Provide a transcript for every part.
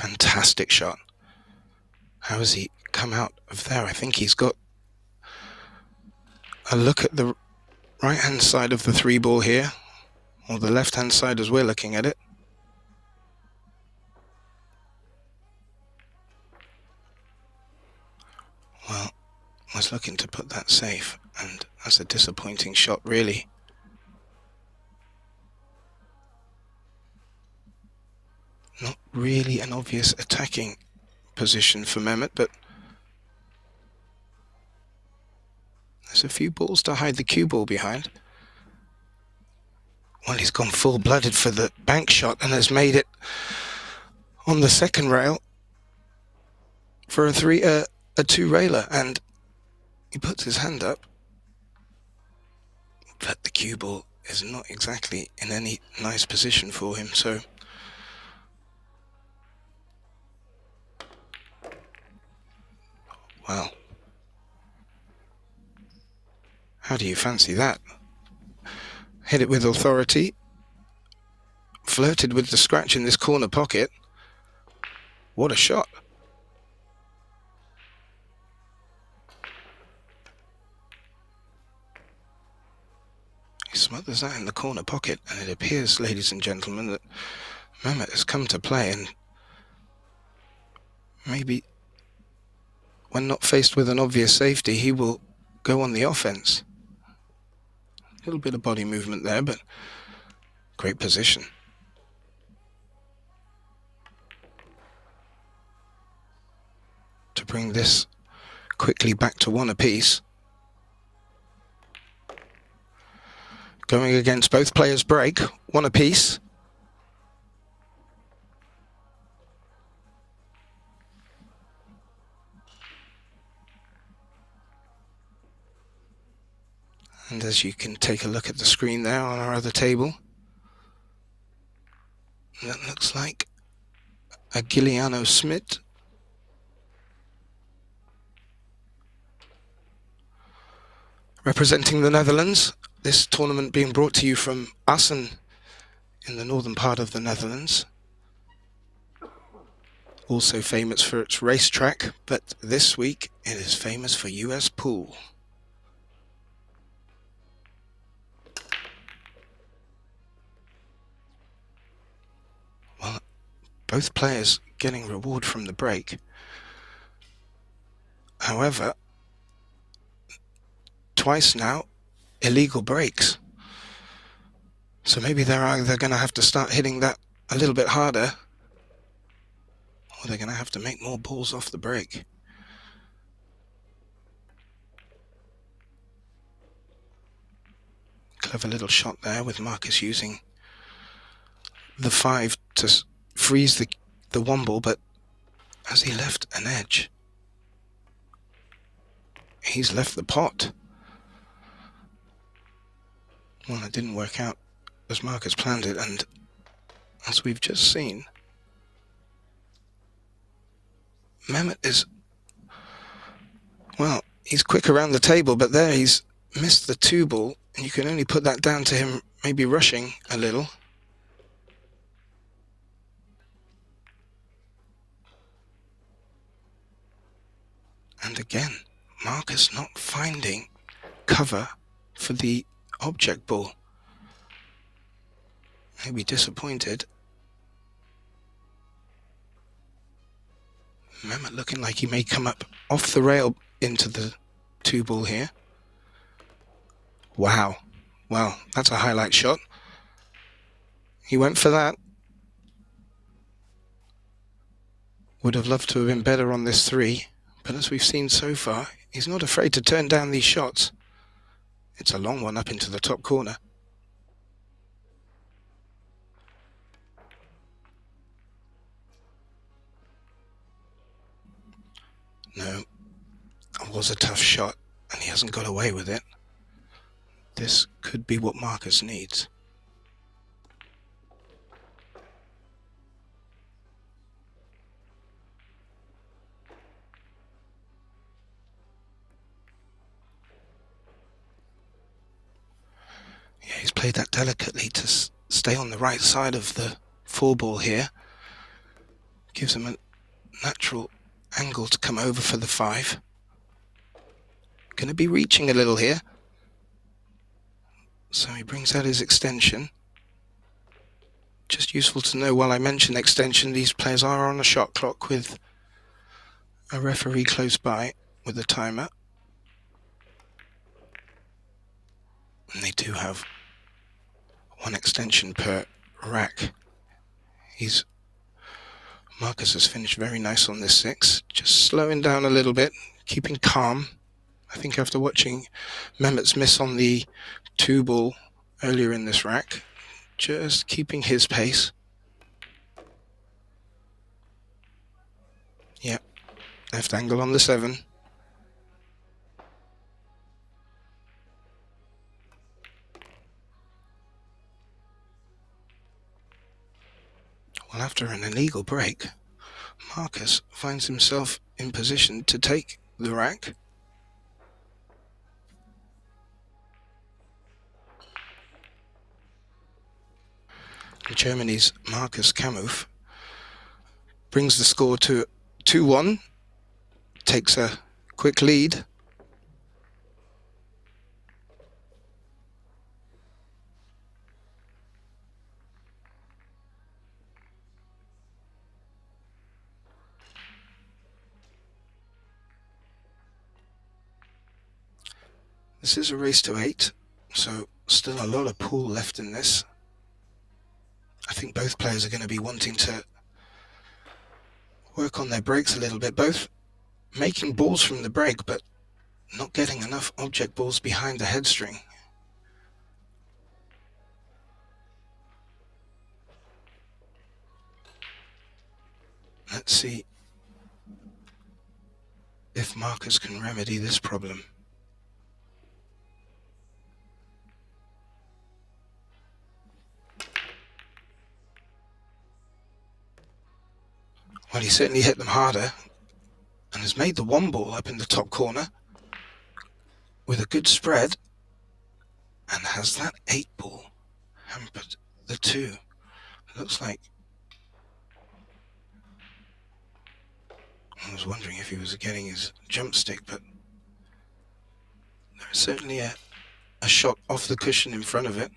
Fantastic shot. How has he come out of there? I think he's got a look at the right-hand side of the 3-ball here, or the left-hand side as we're looking at it. Well, was looking to put that safe, and that's a disappointing shot, really. Not really an obvious attacking position for Mehmet, but there's a few balls to hide the cue ball behind. Well, he's gone full-blooded for the bank shot and has made it on the second rail for a 2-railer, and he puts his hand up, but the cue ball is not exactly in any nice position for him, so well, how do you fancy that? Hit it with authority, flirted with the scratch in this corner pocket. What a shot. He smothers that in the corner pocket, and it appears, ladies and gentlemen, that Mehmet has come to play, and maybe when not faced with an obvious safety, he will go on the offense. A little bit of body movement there, but great position. To bring this quickly back to 1 apiece. Going against both players' break, 1 apiece. And as you can take a look at the screen there on our other table, that looks like a Giuliano Smit. Representing the Netherlands, this tournament being brought to you from Assen in the northern part of the Netherlands. Also famous for its racetrack, but this week it is famous for US pool. Well, both players getting reward from the break. However, twice now, illegal breaks. So maybe they're either going to have to start hitting that a little bit harder, or they're going to have to make more balls off the break. Clever little shot there with Marcus using the 5 to freeze the 1 ball, but as he left an edge, he's left the pot. Well, it didn't work out as Marcus planned it, and as we've just seen, Mehmet is, well, he's quick around the table, but there he's missed the 2 ball, and you can only put that down to him maybe rushing a little. And again, Marcus not finding cover for the object ball. Maybe disappointed. Mehmet looking like he may come up off the rail into the 2 ball here. Wow. Well, that's a highlight shot. He went for that. Would have loved to have been better on this 3, but as we've seen so far, he's not afraid to turn down these shots. It's a long one up into the top corner. No, it was a tough shot, and he hasn't got away with it. This could be what Marcus needs. Yeah, he's played that delicately to stay on the right side of the 4 ball here. Gives him a natural angle to come over for the 5. Going to be reaching a little here. So he brings out his extension. Just useful to know while I mention extension, these players are on a shot clock with a referee close by with a timer. And they do have 1 extension per rack. Marcus has finished very nice on this 6, just slowing down a little bit, keeping calm. I think after watching Mehmet's miss on the 2 ball earlier in this rack, just keeping his pace. Yeah, left angle on the 7. Well, after an illegal break, Marcus finds himself in position to take the rack. Germany's Marcus Kamuf brings the score to 2-1, takes a quick lead. This is a race to 8, so still a lot of pool left in this. I think both players are going to be wanting to work on their breaks a little bit, both making balls from the break, but not getting enough object balls behind the head string. Let's see if Marcus can remedy this problem. Well, he certainly hit them harder and has made the 1 ball up in the top corner with a good spread, and has that 8 ball hampered the 2. Looks like I was wondering if he was getting his jump stick, but there is certainly a shot off the cushion in front of it.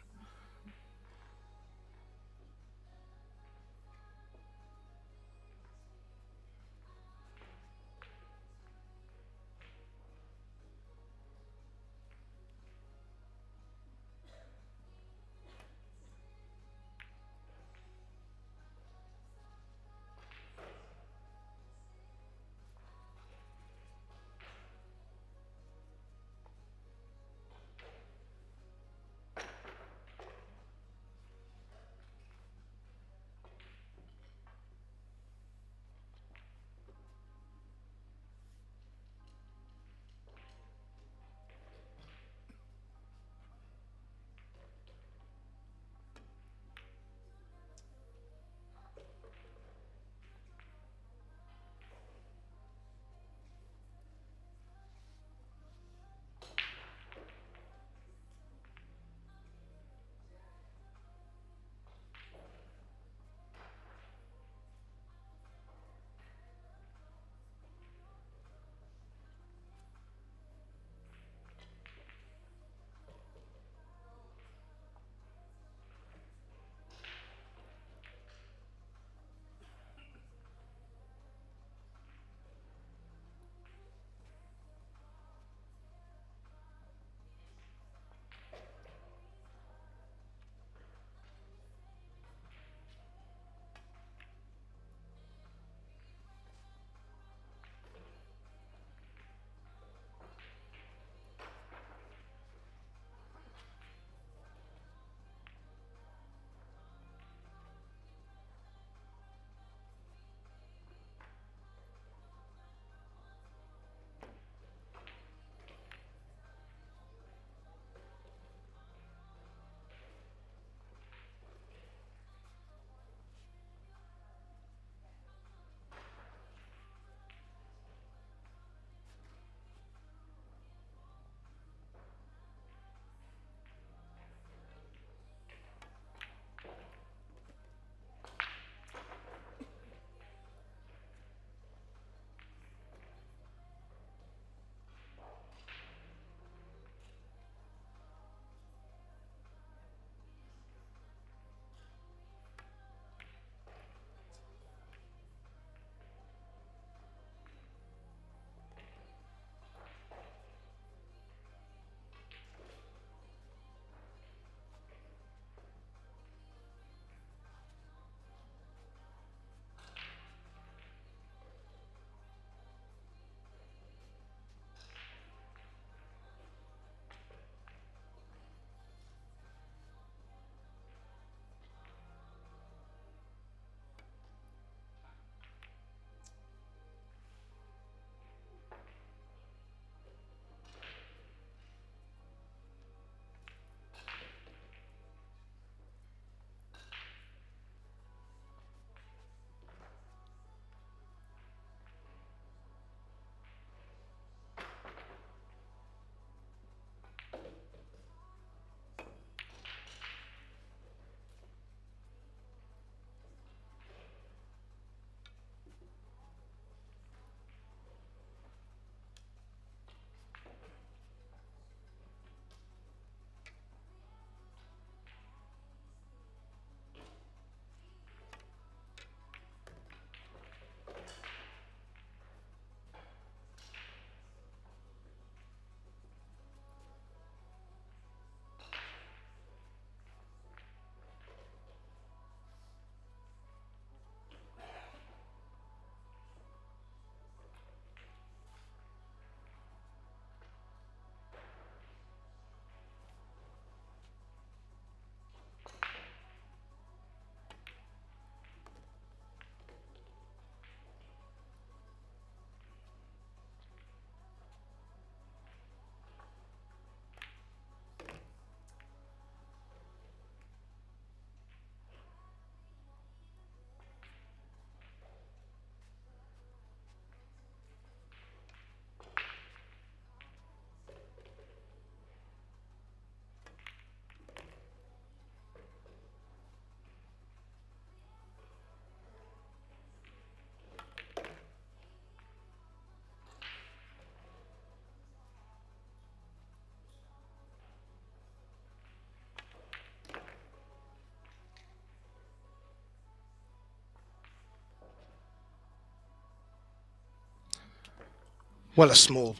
Well, a small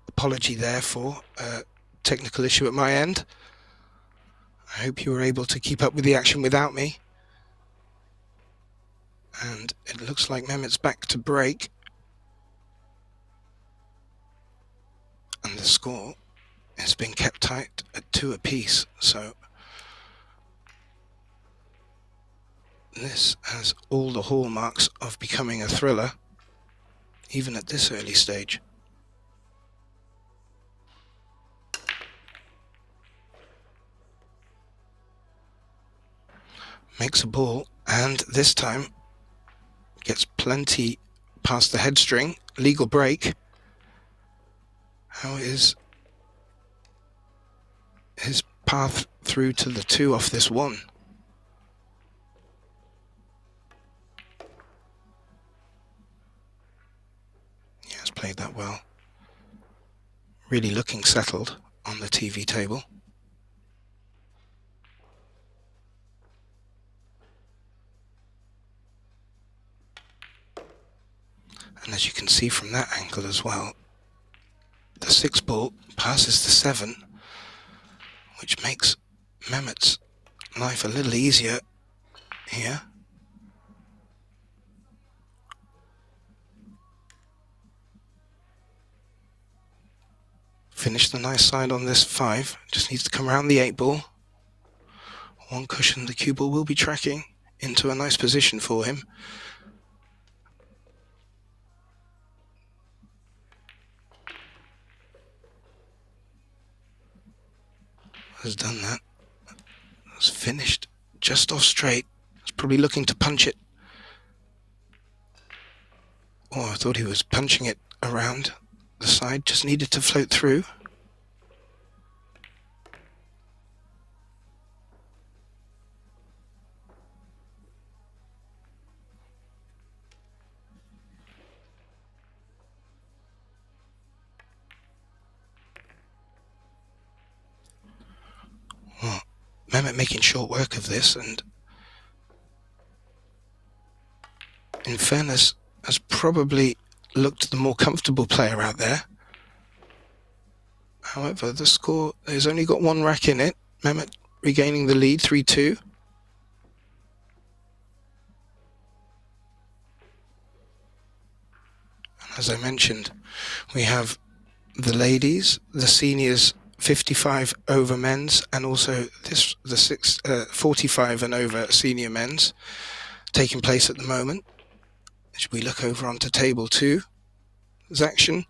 apology there for a technical issue at my end. I hope you were able to keep up with the action without me. And it looks like Mehmet's back to break. And the score has been kept tight at 2 apiece. So this has all the hallmarks of becoming a thriller, even at this early stage. Makes a ball, and this time gets plenty past the head string. Legal break. How is his path through to the 2 off this 1? He has played that well. Really looking settled on the TV table. And as you can see from that angle as well, the 6 ball passes the 7, which makes Mehmet's life a little easier here. Finish the nice side on this 5, just needs to come around the 8 ball. 1 cushion, the cue ball will be tracking into a nice position for him. Has done that. Has finished just off straight. He's probably looking to punch it. Oh, I thought he was punching it around the side, just needed to float through. Well, Mehmet making short work of this, and in fairness, has probably looked the more comfortable player out there. However, the score has only got 1 rack in it. Mehmet regaining the lead, 3-2. As I mentioned, we have the ladies, the seniors 55 over men's, and also the 45 and over senior men's taking place at the moment. As we look over onto table 2, there's action.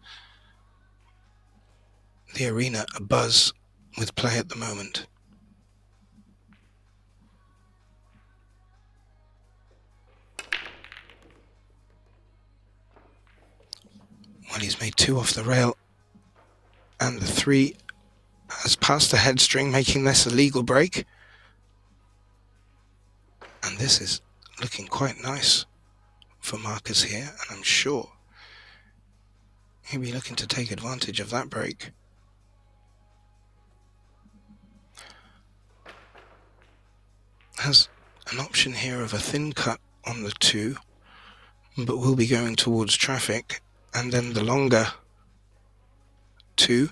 The arena abuzz with play at the moment. Well, he's made 2 off the rail, and the 3 has passed the head string, making this a legal break. And this is looking quite nice for Marcus here, and I'm sure he'll be looking to take advantage of that break. Has an option here of a thin cut on the 2, but will be going towards traffic, and then the longer 2.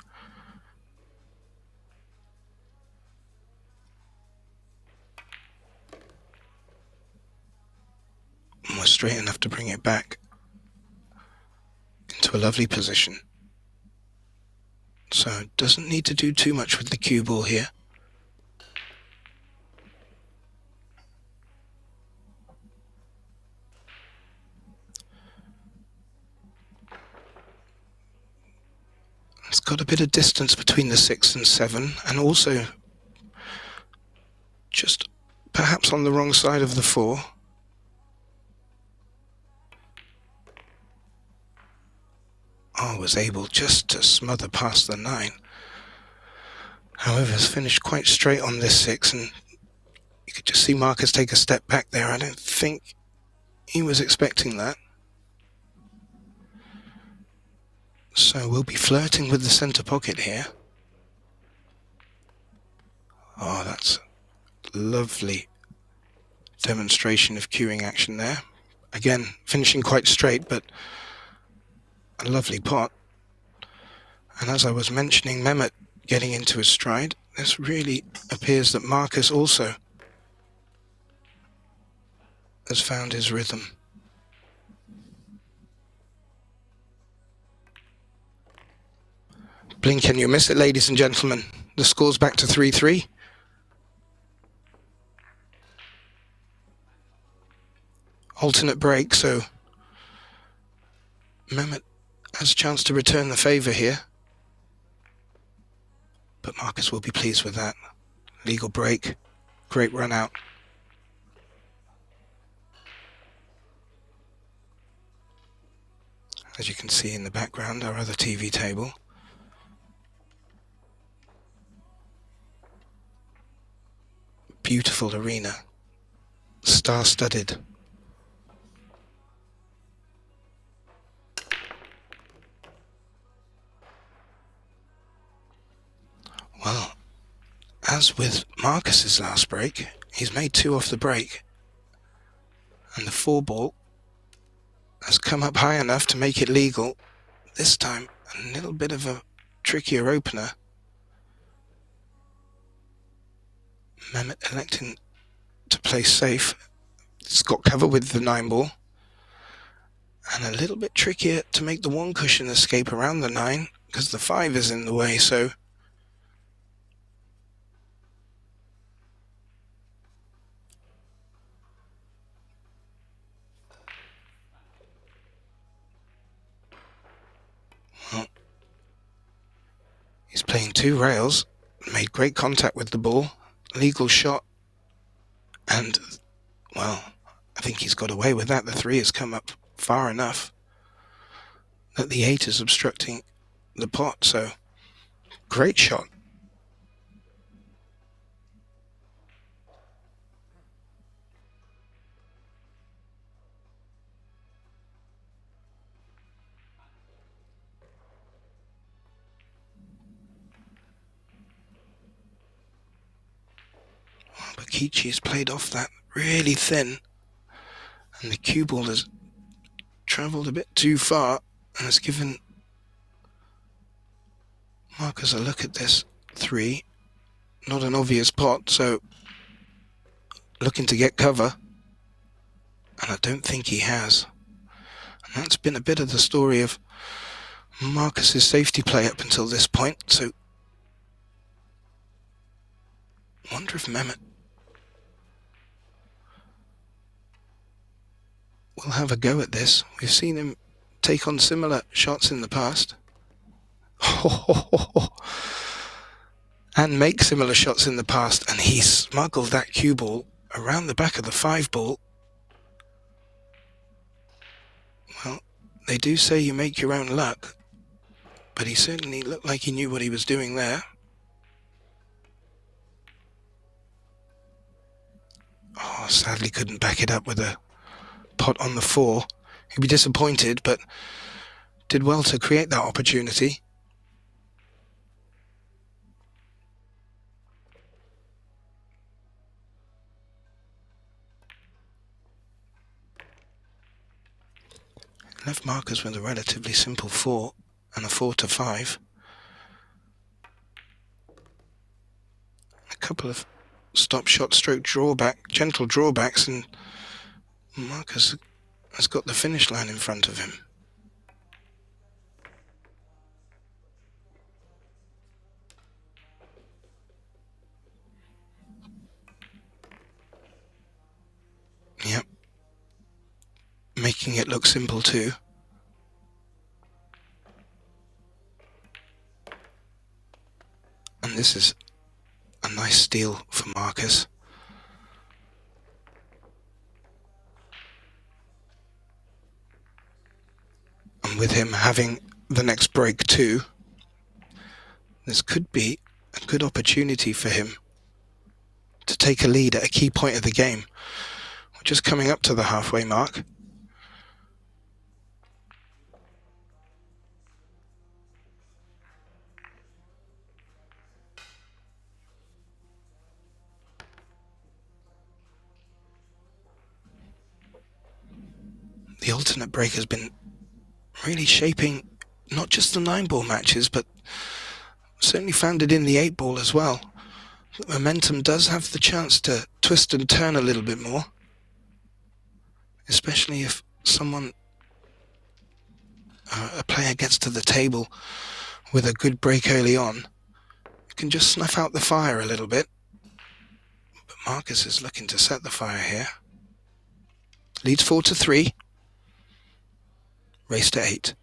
And we're straight enough to bring it back into a lovely position. So it doesn't need to do too much with the cue ball here. It's got a bit of distance between the 6 and 7, and also just perhaps on the wrong side of the 4. Oh, was able just to smother past the 9. However, has finished quite straight on this 6, and you could just see Marcus take a step back there. I don't think he was expecting that. So we'll be flirting with the centre pocket here. Oh, that's a lovely demonstration of cueing action there. Again, finishing quite straight, but a lovely pot. And as I was mentioning Mehmet getting into his stride, this really appears that Marcus also has found his rhythm. Blink and you miss it, ladies and gentlemen. The score's back to 3-3. Alternate break, so Mehmet has a chance to return the favour here. But Marcus will be pleased with that. Legal break. Great run out. As you can see in the background, our other TV table. Beautiful arena. Star-studded. Well, as with Marcus's last break, he's made 2 off the break. And the 4 ball has come up high enough to make it legal. This time, a little bit of a trickier opener. Mehmet electing to play safe. It's got cover with the 9 ball. And a little bit trickier to make the 1 cushion escape around the 9 because the 5 is in the way, so well, he's playing 2 rails, made great contact with the ball, legal shot, and well, I think he's got away with that. The 3 has come up far enough that the 8 is obstructing the pot, so great shot. Well, Bakichi's played off that really thin, and the cue ball has travelled a bit too far and has given Marcus a look at this 3. Not an obvious pot, so looking to get cover, and I don't think he has. And that's been a bit of the story of Marcus's safety play up until this point, so I wonder if Mehmet will have a go at this. We've seen him take on similar shots in the past. And make similar shots in the past, and he smuggled that cue ball around the back of the 5 ball. Well, they do say you make your own luck, but he certainly looked like he knew what he was doing there. Oh, sadly couldn't back it up with a pot on the 4. He'd be disappointed, but did well to create that opportunity. Left Marcus with a relatively simple 4 and a 4 to 5. A couple of stop shot stroke drawback, gentle drawbacks, and Marcus has got the finish line in front of him. Yep. Making it look simple too. And this is a nice steal for Marcus. And with him having the next break too, this could be a good opportunity for him to take a lead at a key point of the game. We're just coming up to the halfway mark. The alternate break has been really shaping not just the 9-ball matches, but Certainly found it in the 8-ball as well. The momentum does have the chance to twist and turn a little bit more, especially if someone, a player, gets to the table with a good break early on. You can just snuff out the fire a little bit. But Marcus is looking to set the fire here. Leads 4-3. Race to 8.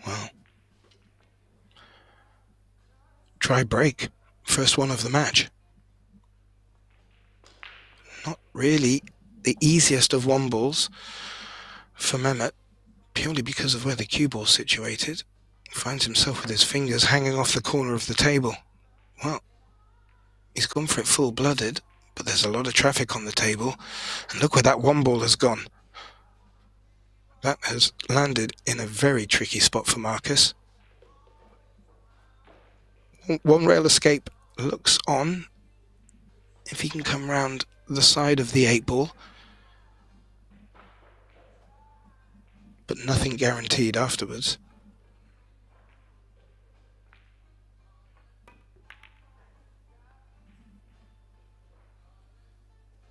Well, try break. First one of the match. Not really the easiest of 1-balls for Mehmet, purely because of where the cue ball's situated. He finds himself with his fingers hanging off the corner of the table. Well, he's gone for it full-blooded, but there's a lot of traffic on the table, and look where that 1-ball has gone. That has landed in a very tricky spot for Marcus. One rail escape looks on. If he can come round the side of the 8-ball, but nothing guaranteed afterwards.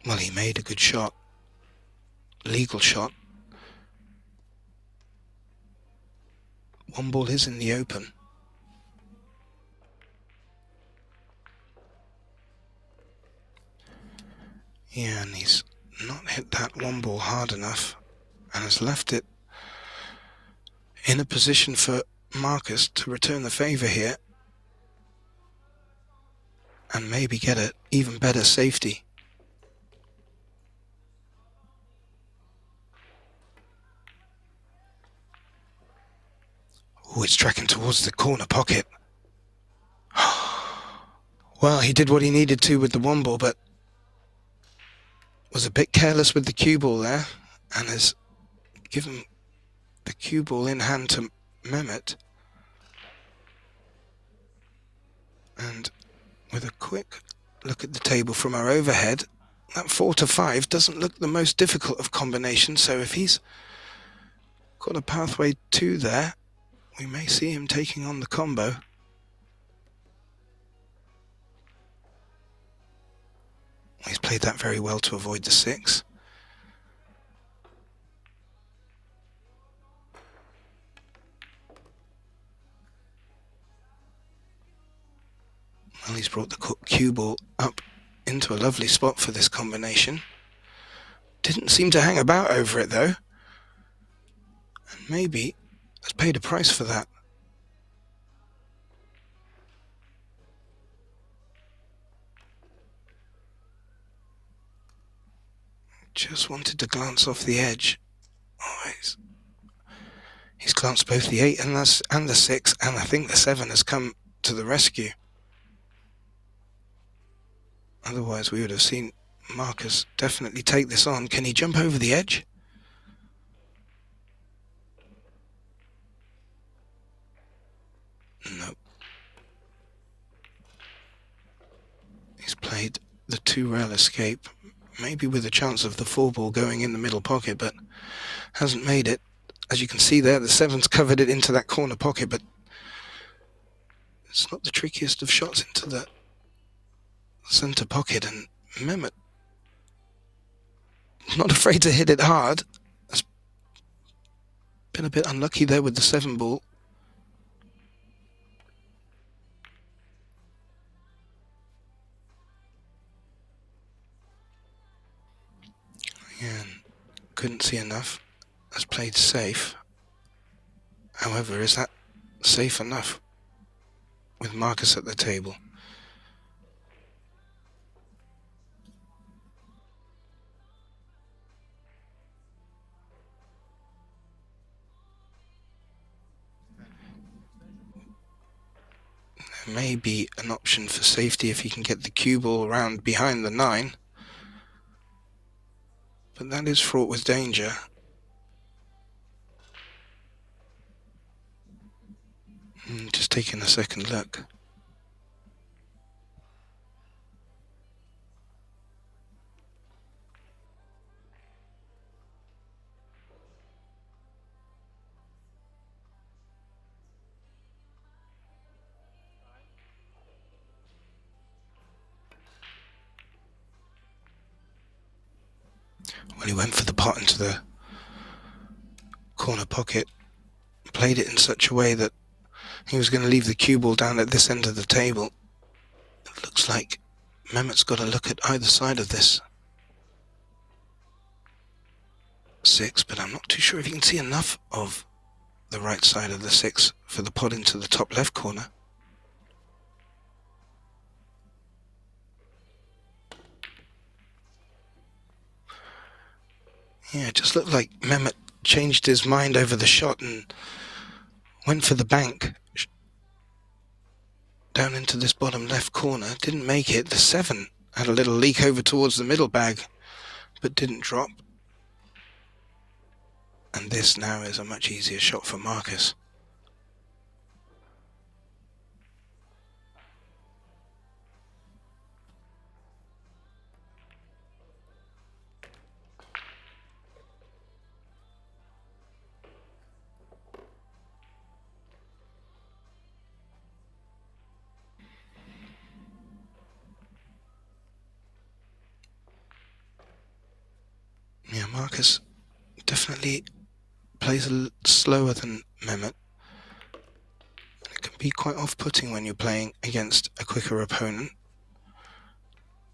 Well, he made a good shot, legal shot. 1-ball is in the open. Yeah, and he's not hit that 1-ball hard enough and has left it in a position for Marcus to return the favour here and maybe get an even better safety. Oh, it's tracking towards the corner pocket. Well, he did what he needed to with the 1-ball, but was a bit careless with the cue ball there and has given the cue ball in hand to Mehmet. And with a quick look at the table from our overhead, that 4-5 doesn't look the most difficult of combinations, so if he's got a pathway to there, we may see him taking on the combo. He's played that very well to avoid the 6. Well, he's brought the cue ball up into a lovely spot for this combination. Didn't seem to hang about over it though. And maybe has paid a price for that. Just wanted to glance off the edge. Oh, he's glanced both the 8 and the 6, and I think the 7 has come to the rescue. Otherwise we would have seen Marcus definitely take this on. Can he jump over the edge? No. He's played the 2-rail escape, maybe with a chance of the 4-ball going in the middle pocket, but hasn't made it. As you can see there, the 7's covered it into that corner pocket, but it's not the trickiest of shots into the centre pocket, and Mehmet not afraid to hit it hard. Has been a bit unlucky there with the 7-ball. And couldn't see enough. Has played safe. However, is that safe enough with Marcus at the table? There may be an option for safety if he can get the cue ball around behind the 9. But that is fraught with danger. Just taking a second look. Well, he went for the pot into the corner pocket, played it in such a way that he was going to leave the cue ball down at this end of the table. It looks like Mehmet's got to look at either side of this 6, but I'm not too sure if you can see enough of the right side of the 6 for the pot into the top left corner. Yeah, it just looked like Mehmet changed his mind over the shot and went for the bank down into this bottom left corner. Didn't make it. The 7 had a little leak over towards the middle bag, but didn't drop. And this now is a much easier shot for Marcus. Yeah, Marcus definitely plays a little slower than Mehmet. It can be quite off-putting when you're playing against a quicker opponent.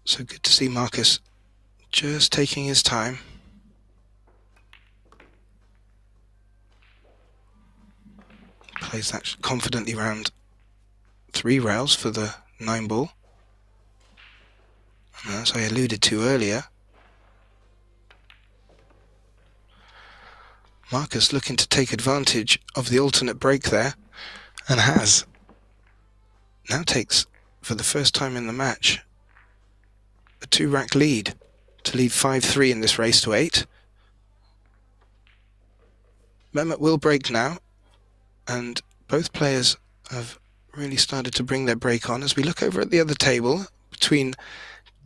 So good to see Marcus just taking his time. Plays that confidently round 3 rails for the 9 ball. And as I alluded to earlier, Marcus looking to take advantage of the alternate break there, and has. Now takes, for the first time in the match, a 2-rack lead to lead 5-3 in this race to 8. Mehmet will break now, and both players have really started to bring their break on. As we look over at the other table, between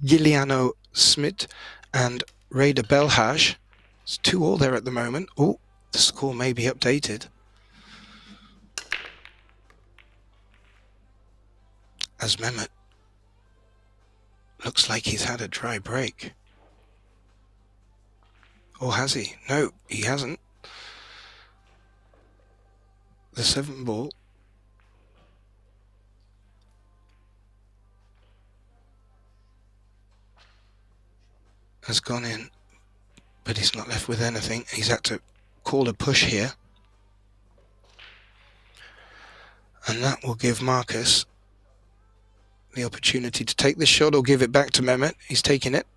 Giuliano Smit and Raider Belhaj, it's 2-2 there at the moment. Oh, the score may be updated. As Mehmet looks like he's had a dry break. Or has he? No, he hasn't. The 7 ball has gone in, but he's not left with anything. He's had to call a push here. And that will give Marcus the opportunity to take this shot or give it back to Mehmet. He's taking it.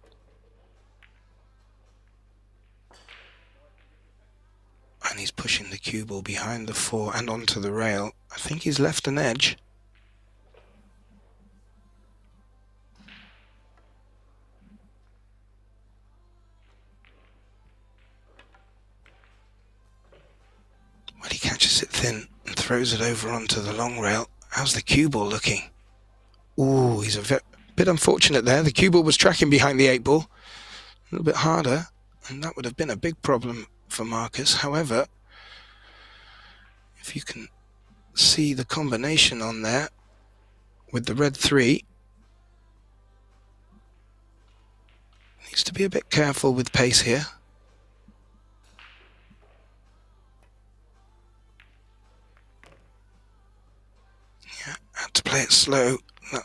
And he's pushing the cue ball behind the 4 and onto the rail. I think he's left an edge. Well, he catches it thin and throws it over onto the long rail. How's the cue ball looking? Ooh, he's a bit unfortunate there. The cue ball was tracking behind the 8 ball. A little bit harder, and that would have been a big problem for Marcus. However, if you can see the combination on there with the red 3, needs to be a bit careful with pace here. Yeah, had to play it slow. That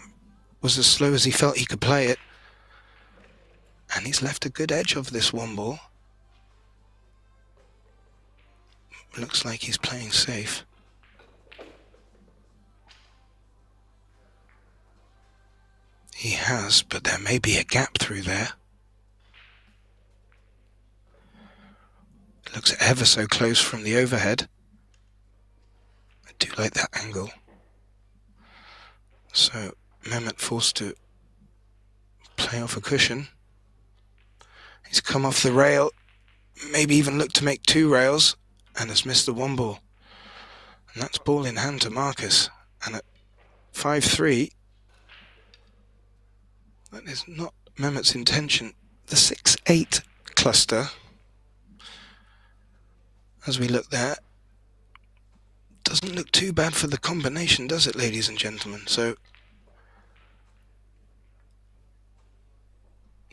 was as slow as he felt he could play it. And he's left a good edge of this 1 ball. Looks like he's playing safe. He has, but there may be a gap through there. It looks ever so close from the overhead. I do like that angle. So Mehmet forced to play off a cushion. He's come off the rail, maybe even looked to make 2 rails, and has missed the 1 ball. And that's ball in hand to Marcus. And at 5-3, that is not Mehmet's intention. The 6-8 cluster, as we look there, doesn't look too bad for the combination, does it, ladies and gentlemen? So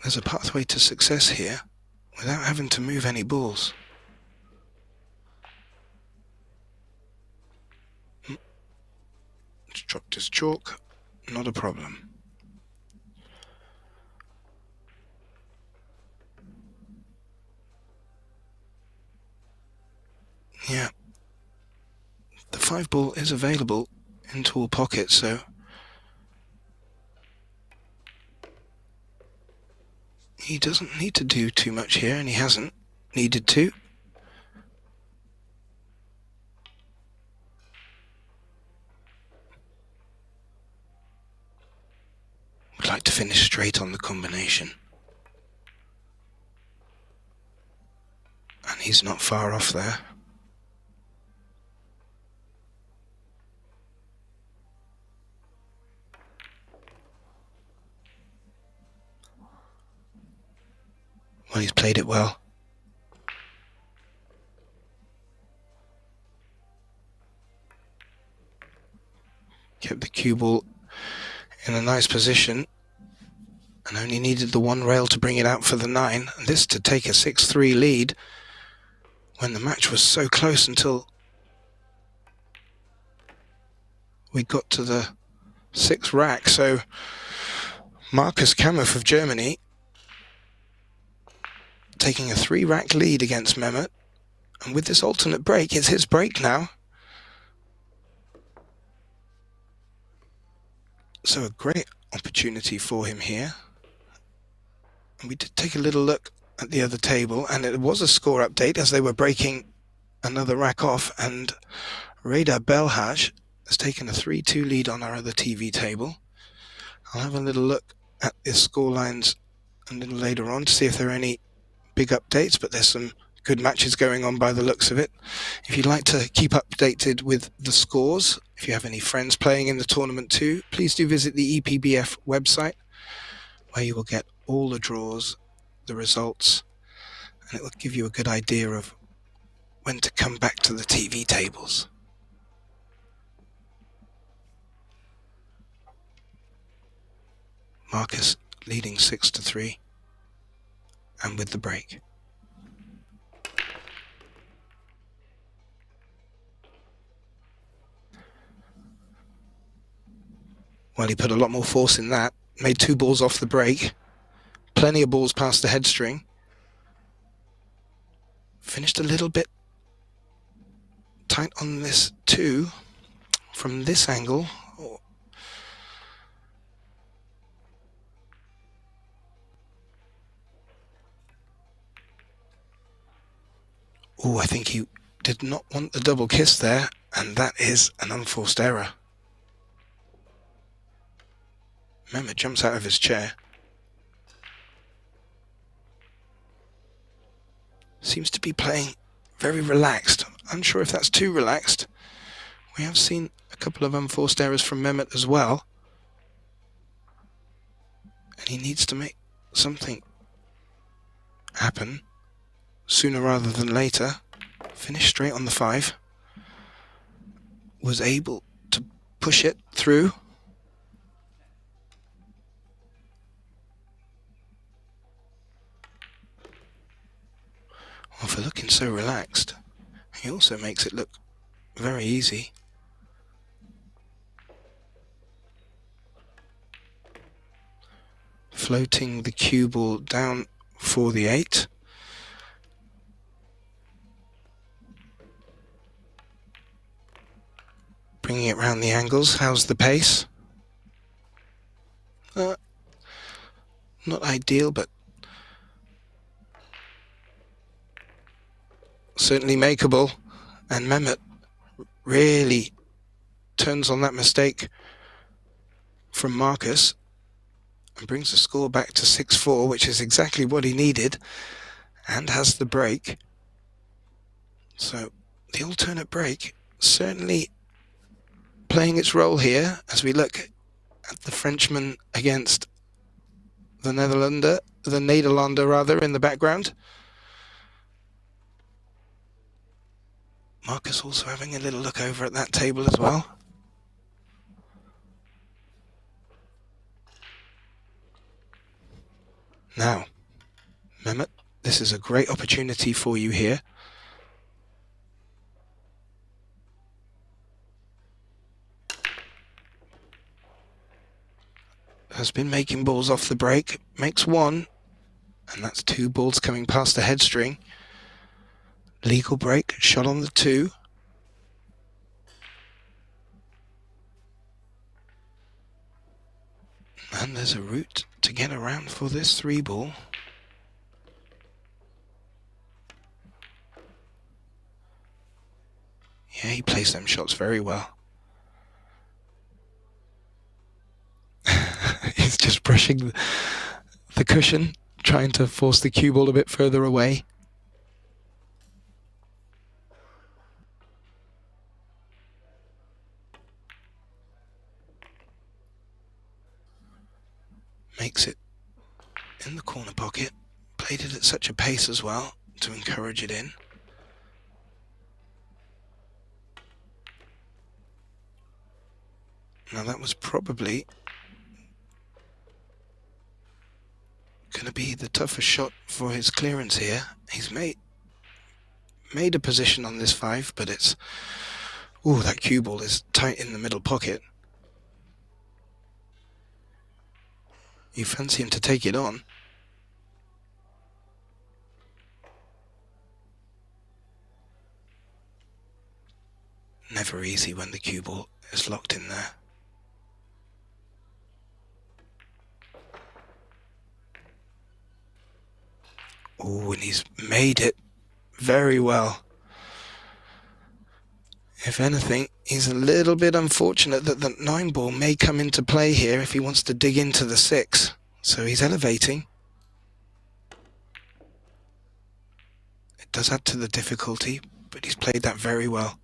there's a pathway to success here without having to move any balls. Dropped his chalk, not a problem. Yeah, the 5 ball is available in tall pockets, so he doesn't need to do too much here, and he hasn't needed to. Would like to finish straight on the combination. And he's not far off there. Well, he's played it well. Kept the cue ball in a nice position and only needed the one rail to bring it out for the 9. And this to take a 6-3 lead when the match was so close until we got to the 6th rack. So Marcus Kamuf of Germany taking a 3-rack lead against Mehmet. And with this alternate break, it's his break now. So a great opportunity for him here. And we did take a little look at the other table, and it was a score update as they were breaking another rack off, and Reda Belhaj has taken a 3-2 lead on our other TV table. I'll have a little look at the score lines a little later on to see if there are any big updates, but there's some good matches going on by the looks of it. If you'd like to keep updated with the scores, if you have any friends playing in the tournament too, please do visit the Epbf website, where you will get all the draws, the results, and it will give you a good idea of when to come back to the TV tables. Marcus leading 6-3, and with the break. Well, he put a lot more force in that, made 2 balls off the break, plenty of balls past the head string. Finished a little bit tight on this 2 from this angle. Oh, I think he did not want the double kiss there, and that is an unforced error. Mehmet jumps out of his chair. Seems to be playing very relaxed. Unsure if that's too relaxed. We have seen a couple of unforced errors from Mehmet as well. And he needs to make something happen sooner rather than later. Finished straight on the 5. Was able to push it through. Well, for looking so relaxed, he also makes it look very easy. Floating the cue ball down for the 8. Bringing it round the angles. How's the pace? Not ideal, but certainly makeable. And Mehmet really turns on that mistake from Marcus and brings the score back to 6-4, which is exactly what he needed, and has the break. So the alternate break certainly playing its role here as we look at the Frenchman against the Nederlander rather, in the background. Marcus also having a little look over at that table as well. Now, Mehmet, this is a great opportunity for you here. Has been making balls off the break, makes one, and that's 2 balls coming past the head string. Legal break, shot on the 2. And there's a route to get around for this 3 ball. Yeah, he plays them shots very well. He's just brushing the cushion, trying to force the cue ball a bit further away. Makes it in the corner pocket. Played it at such a pace as well to encourage it in. Now that was probably going to be the toughest shot for his clearance here. He's made a position on this 5, but it's... Ooh, that cue ball is tight in the middle pocket. You fancy him to take it on. Never easy when the cue ball is locked in there. Oh, and he's made it very well. If anything, he's a little bit unfortunate that the 9 ball may come into play here if he wants to dig into the 6. So he's elevating. It does add to the difficulty, but he's played that very well.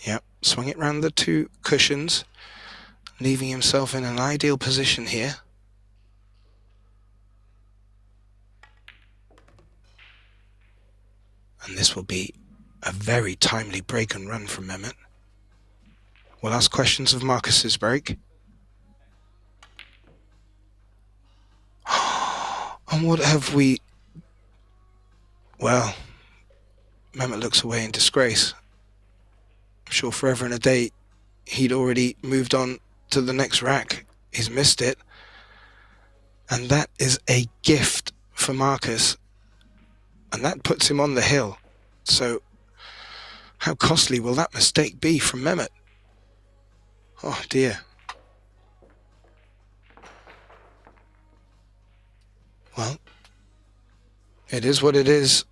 Yep, swung it round the 2 cushions, leaving himself in an ideal position here. And this will be a very timely break and run from Mehmet. We'll ask questions of Marcus's break. And what have we... Well, Mehmet looks away in disgrace. I'm sure forever and a day he'd already moved on to the next rack. He's missed it. And that is a gift for Marcus. And that puts him on the hill. So how costly will that mistake be from Mehmet? Oh dear. Well, it is what it is.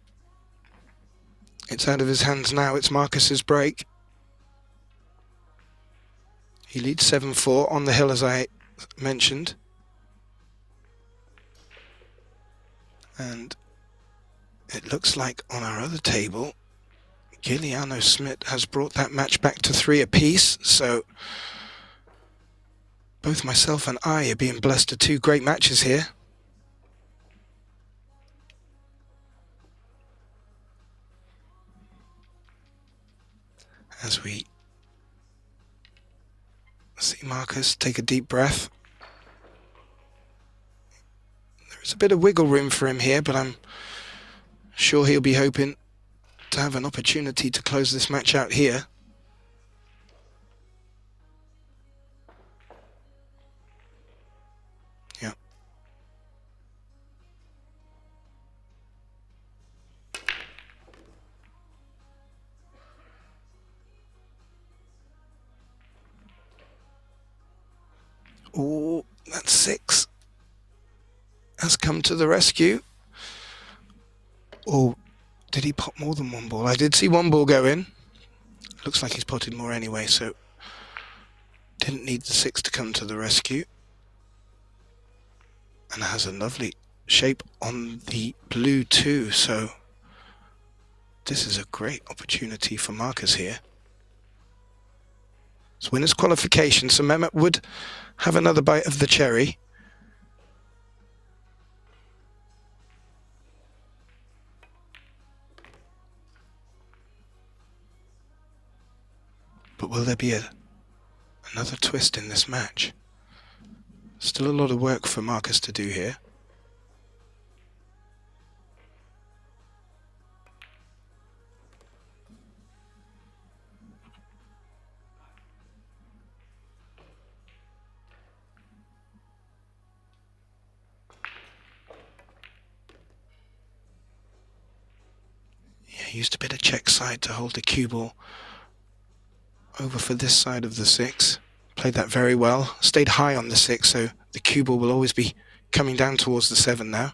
It's out of his hands now. It's Marcus's break. He leads 7-4 on the hill, as I mentioned. And it looks like on our other table, Giuliano Smith has brought that match back to 3 apiece. So both myself and I are being blessed to 2 great matches here. As we see Marcus take a deep breath. There is a bit of wiggle room for him here, but I'm sure he'll be hoping to have an opportunity to close this match out here. Yeah. Oh, that 6 has come to the rescue. Oh, did he pop more than 1 ball? I did see 1 ball go in. Looks like he's potted more anyway, so didn't need the 6 to come to the rescue. and has a lovely shape on the blue too, so this is a great opportunity for Marcus here. It's winner's qualification, so Mehmet would have another bite of the cherry. But will there be another twist in this match? Still a lot of work for Marcus to do here. Yeah, used a bit of check side to hold the cue ball over for this side of the 6. Played that very well. Stayed high on the 6, so the cue ball will always be coming down towards the 7 now.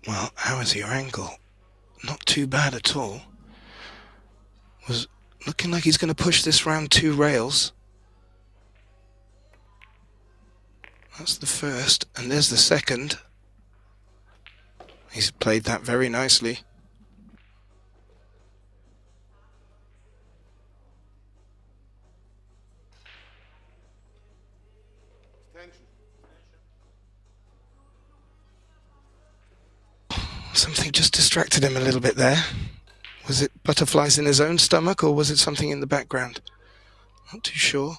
Well, how is your angle? Not too bad at all. Was looking like he's going to push this round 2 rails. That's the first, and there's the second. He's played that very nicely. Something just distracted him a little bit there. Was it butterflies in his own stomach, or was it something in the background? Not too sure.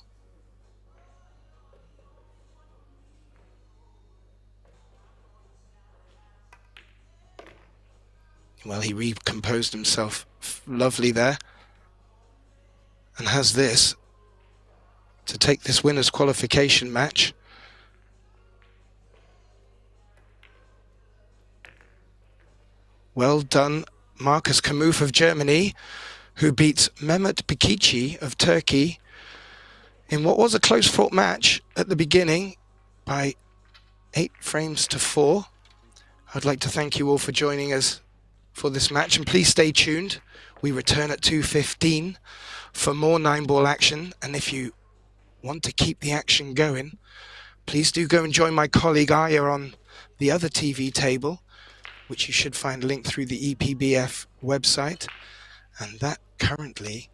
Well, he recomposed himself lovely there, and has this to take this winner's qualification match. Well done, Marcus Kamuf of Germany, who beats Mehmet Bikici of Turkey in what was a close-fought match at the beginning by 8 frames to 4. I'd like to thank you all for joining us for this match, and please stay tuned. We return at 2:15 for more 9-ball action, and if you want to keep the action going, please do go and join my colleague Aya on the other TV table, which you should find linked through the EPBF website, and that currently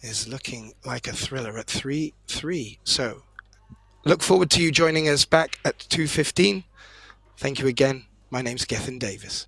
is looking like a thriller at 3-3. So look forward to you joining us back at 2:15. Thank you again. My name's Gethin Davis.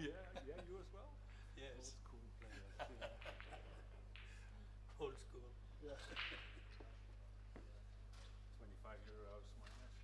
Yeah, you as well? Yes. Old school players. Yeah. Old school. Yeah. 25 euros minus.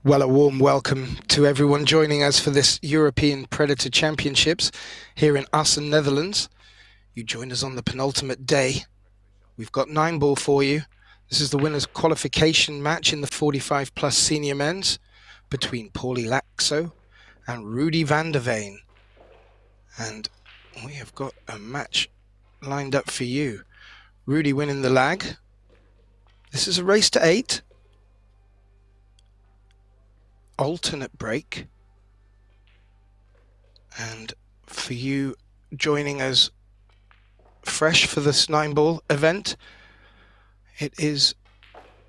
Well, a warm welcome to everyone joining us for this European Predator Championships here in Assen, Netherlands. You joined us on the penultimate day. We've got 9-ball for you. This is the winner's qualification match in the 45 plus senior men's between Paulie Laxo and Rudy van der Veen. And we have got a match lined up for you. Rudy winning the lag. This is a race to 8. Alternate break. And for you joining us fresh for this 9-ball event, it is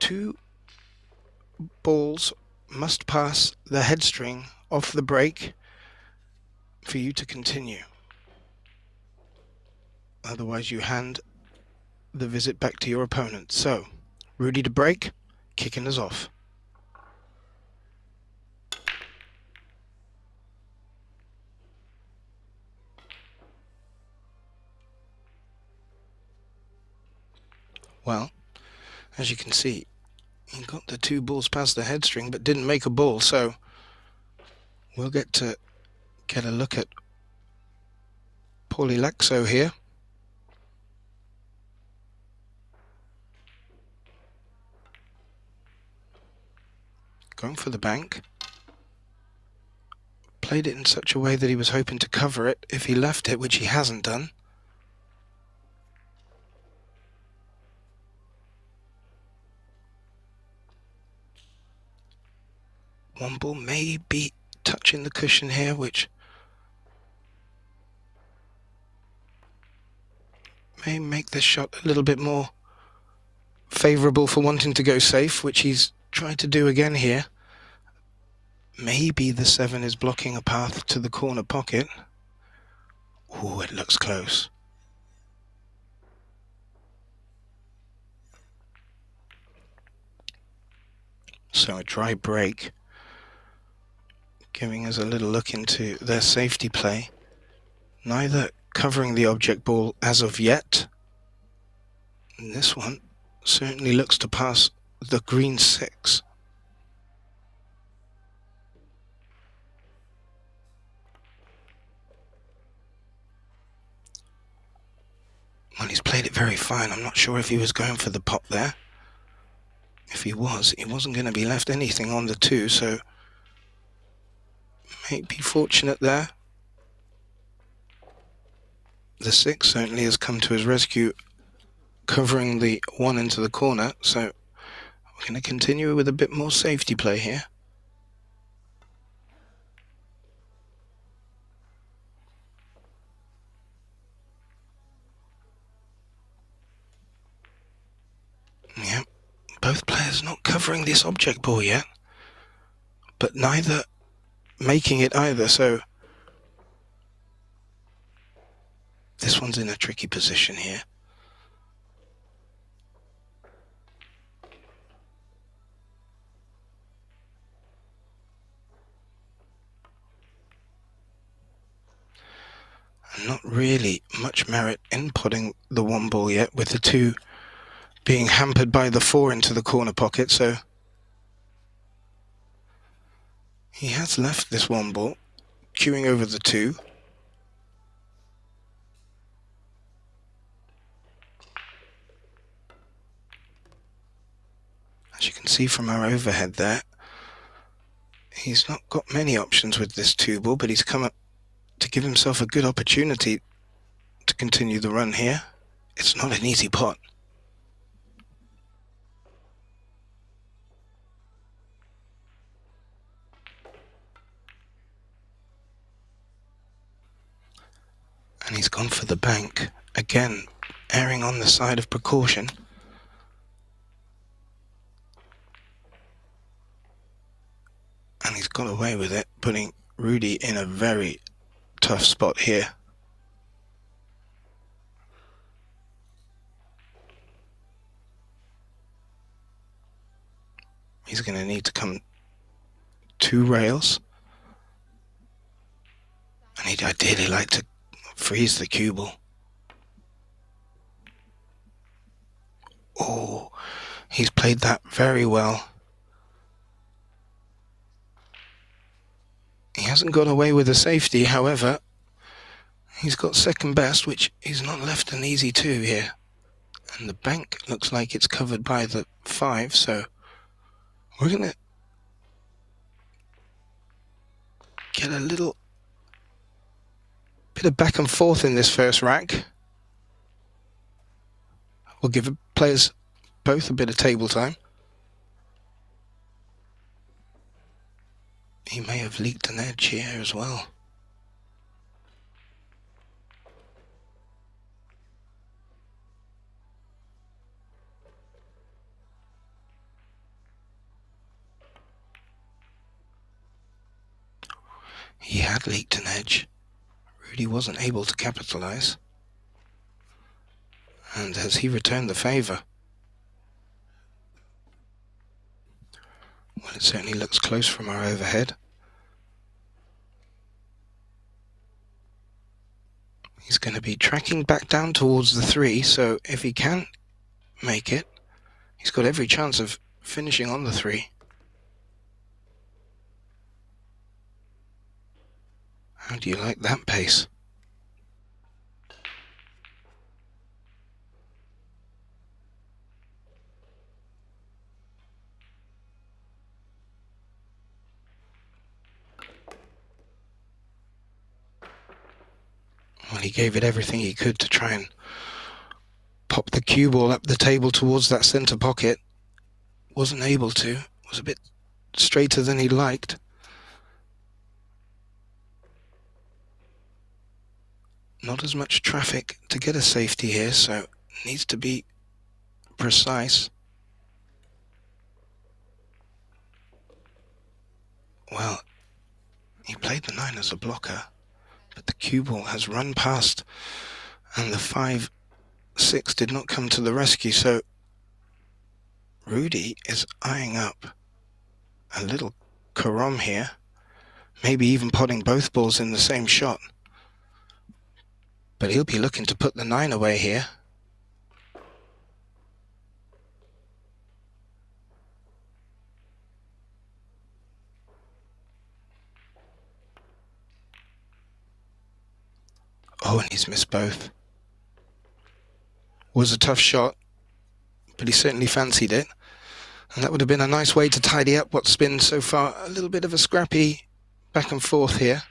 2 balls must pass the headstring off the break for you to continue. Otherwise you hand the visit back to your opponent. So, Rudy to break, kicking us off. Well, as you can see, he got the 2 balls past the headstring but didn't make a ball, so we'll get a look at Paulie Laxo here. Going for the bank. Played it in such a way that he was hoping to cover it if he left it, which he hasn't done. One ball may be touching the cushion here, which may make this shot a little bit more favourable for wanting to go safe, which he's tried to do again here. Maybe the 7 is blocking a path to the corner pocket. Oh, it looks close. So a dry break, giving us a little look into their safety play. Neither covering the object ball as of yet. And this one certainly looks to pass the green 6. Well, he's played it very fine. I'm not sure if he was going for the pot there. If he wasn't going to be left anything on the 2, so may be fortunate there. The 6 certainly has come to his rescue, covering the 1 into the corner, so we're going to continue with a bit more safety play here. Yeah, both players not covering this object ball yet, but neither making it either, so this one's in a tricky position here. And not really much merit in putting the 1 ball yet, with the 2 being hampered by the 4 into the corner pocket, so he has left this 1 ball, queuing over the 2. As you can see from our overhead there, he's not got many options with this 2 ball, but he's come up to give himself a good opportunity to continue the run here. It's not an easy pot. And he's gone for the bank, again erring on the side of precaution. And he's got away with it, putting Rudy in a very tough spot here. He's going to need to come 2 rails. And he'd ideally like to freeze the cue ball. Oh, he's played that very well. He hasn't got away with a safety, however, he's got second best, which is not left an easy 2 here. And the bank looks like it's covered by the 5, so we're going to get a little bit of back and forth in this first rack. We'll give players both a bit of table time. He may have leaked an edge here as well. He had leaked an edge. Rudy wasn't able to capitalize. And has he returned the favor? Well, it certainly looks close from our overhead. He's going to be tracking back down towards the 3, so if he can make it, he's got every chance of finishing on the 3. How do you like that pace? Well, he gave it everything he could to try and pop the cue ball up the table towards that center pocket. Wasn't able to. Was a bit straighter than he liked. Not as much traffic to get a safety here, so needs to be precise. Well, he played the 9 as a blocker, but the cue ball has run past, and the 5-6 did not come to the rescue, so Rudy is eyeing up a little carom here, maybe even potting both balls in the same shot. But he'll be looking to put the 9 away here. Oh, and he's missed both. Was a tough shot, but he certainly fancied it. And that would have been a nice way to tidy up what's been so far a little bit of a scrappy back and forth here.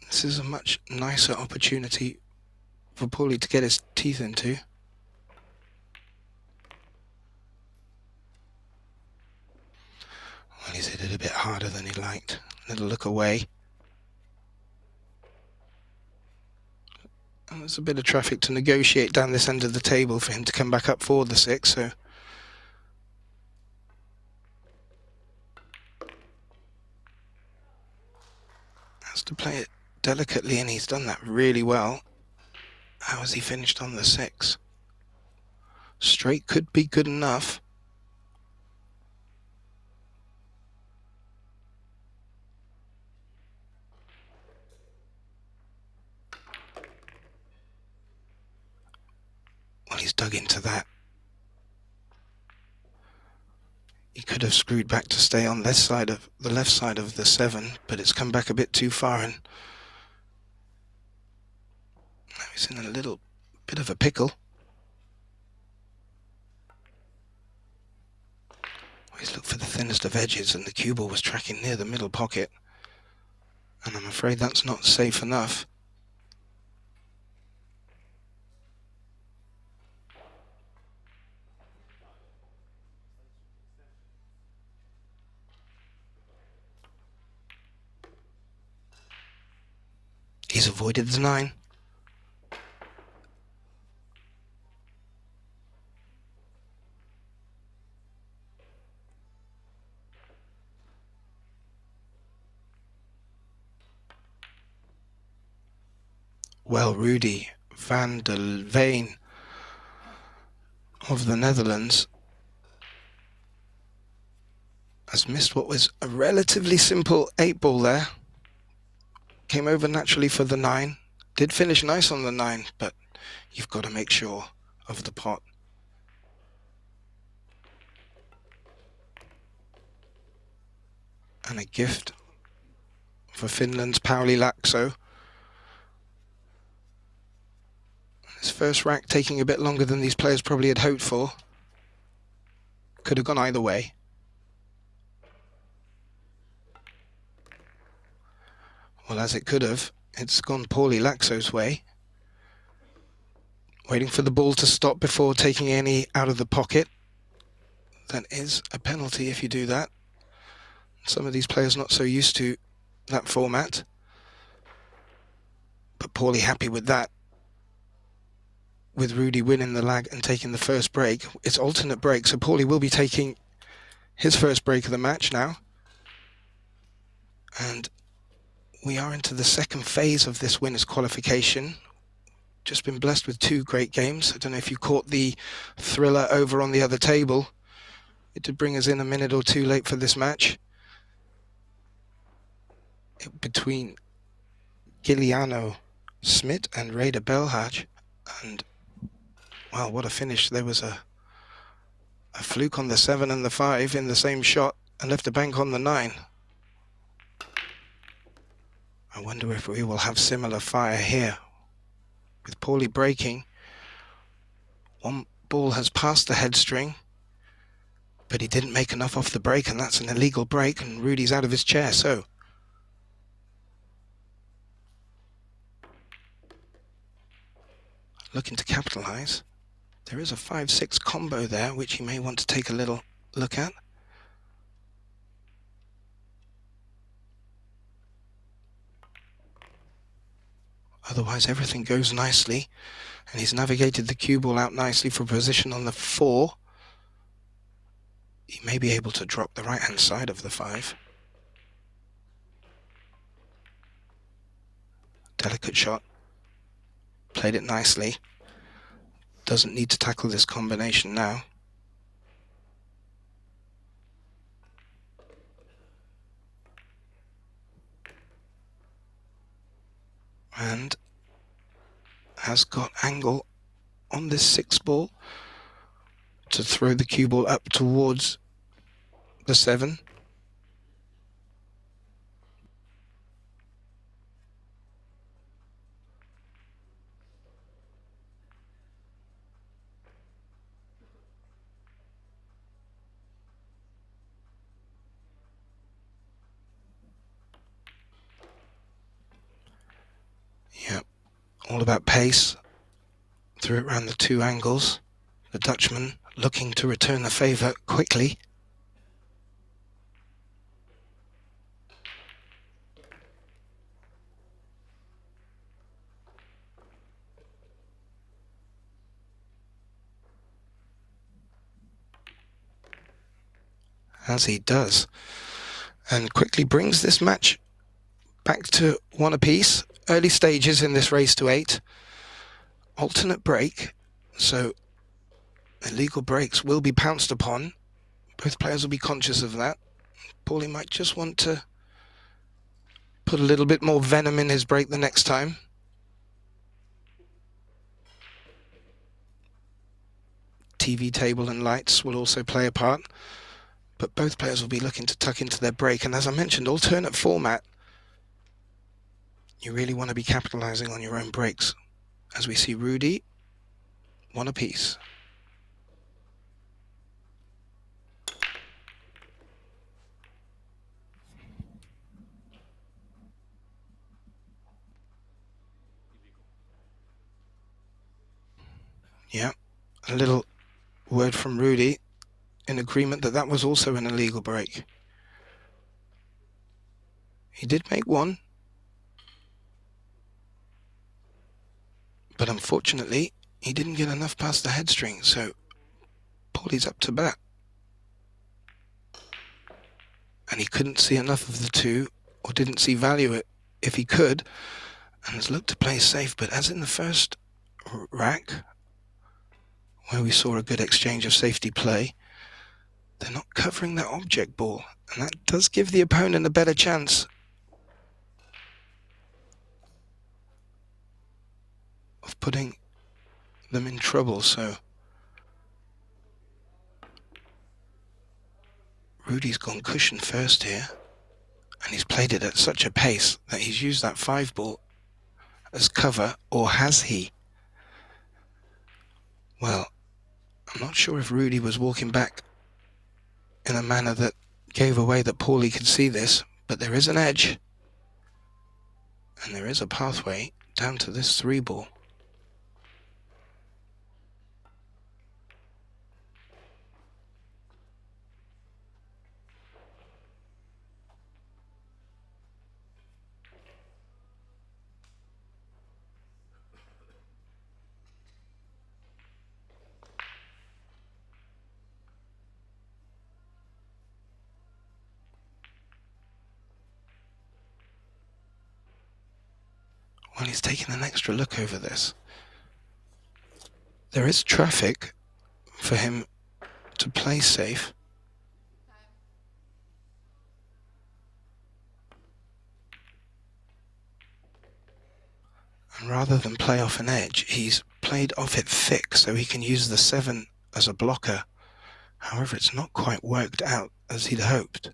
This is a much nicer opportunity for Paulie to get his teeth into. Well, he's hit it a bit harder than he liked. A little look away. And there's a bit of traffic to negotiate down this end of the table for him to come back up for the 6, so has to play it delicately, and he's done that really well. How has he finished on the 6? Straight could be good enough. Well, he's dug into that. He could have screwed back to stay on this side of the left side of the 7, but it's come back a bit too far, and now he's in a little bit of a pickle. He's looked for the thinnest of edges, and the cue ball was tracking near the middle pocket, and I'm afraid that's not safe enough. He's avoided the 9. Well, Rudy van der Veen of the Netherlands has missed what was a relatively simple 8 ball there. Came over naturally for the 9. Did finish nice on the 9, but you've got to make sure of the pot. And a gift for Finland's Pauli Laxo. This first rack taking a bit longer than these players probably had hoped for. Could have gone either way. Well, as it could have, it's gone poorly Laxo's way. Waiting for the ball to stop before taking any out of the pocket. That is a penalty if you do that. Some of these players not so used to that format, but poorly happy with that. With Rudy winning the lag and taking the first break. It's alternate break, so Paulie will be taking his first break of the match now. And we are into the second phase of this winners qualification. Just been blessed with 2 great games. I don't know if you caught the thriller over on the other table. It did bring us in a minute or 2 late for this match. Between Giuliano Smith and Raider Belhaj. And wow, what a finish. There was a fluke on the 7 and the 5 in the same shot and left a bank on the 9. I wonder if we will have similar fire here. With Paulie breaking, one ball has passed the head string, but he didn't make enough off the break, and that's an illegal break, and Rudy's out of his chair, so. Looking to capitalize. There is a 5-6 combo there, which he may want to take a little look at. Otherwise, everything goes nicely, and he's navigated the cue ball out nicely for position on the 4. He may be able to drop the right-hand side of the 5. Delicate shot. Played it nicely. Doesn't need to tackle this combination now. And has got angle on this 6 ball to throw the cue ball up towards the 7. Yeah, all about pace. Threw it around the 2 angles. The Dutchman looking to return the favour quickly. As he does. And quickly brings this match back to 1 apiece. Early stages in this race to 8. Alternate break, so illegal breaks will be pounced upon. Both players will be conscious of that. Paulie might just want to put a little bit more venom in his break the next time. TV table and lights will also play a part, but both players will be looking to tuck into their break. And as I mentioned, alternate format. You really want to be capitalizing on your own breaks. As we see Rudy, 1 apiece. Yeah, a little word from Rudy in agreement that that was also an illegal break. He did make 1. But unfortunately, he didn't get enough past the head string, so Paulie's up to bat. And he couldn't see enough of the 2, or didn't see value if he could, and has looked to play safe. But as in the first rack, where we saw a good exchange of safety play, they're not covering that object ball, and that does give the opponent a better chance of putting them in trouble. So Rudy's gone cushion first here. And he's played it at such a pace that he's used that 5 ball as cover, or has he? Well, I'm not sure if Rudy was walking back in a manner that gave away that Paulie could see this, but there is an edge. And there is a pathway down to this 3 ball. Well, he's taking an extra look over this. There is traffic for him to play safe. And rather than play off an edge, he's played off it thick so he can use the 7 as a blocker. However, it's not quite worked out as he'd hoped.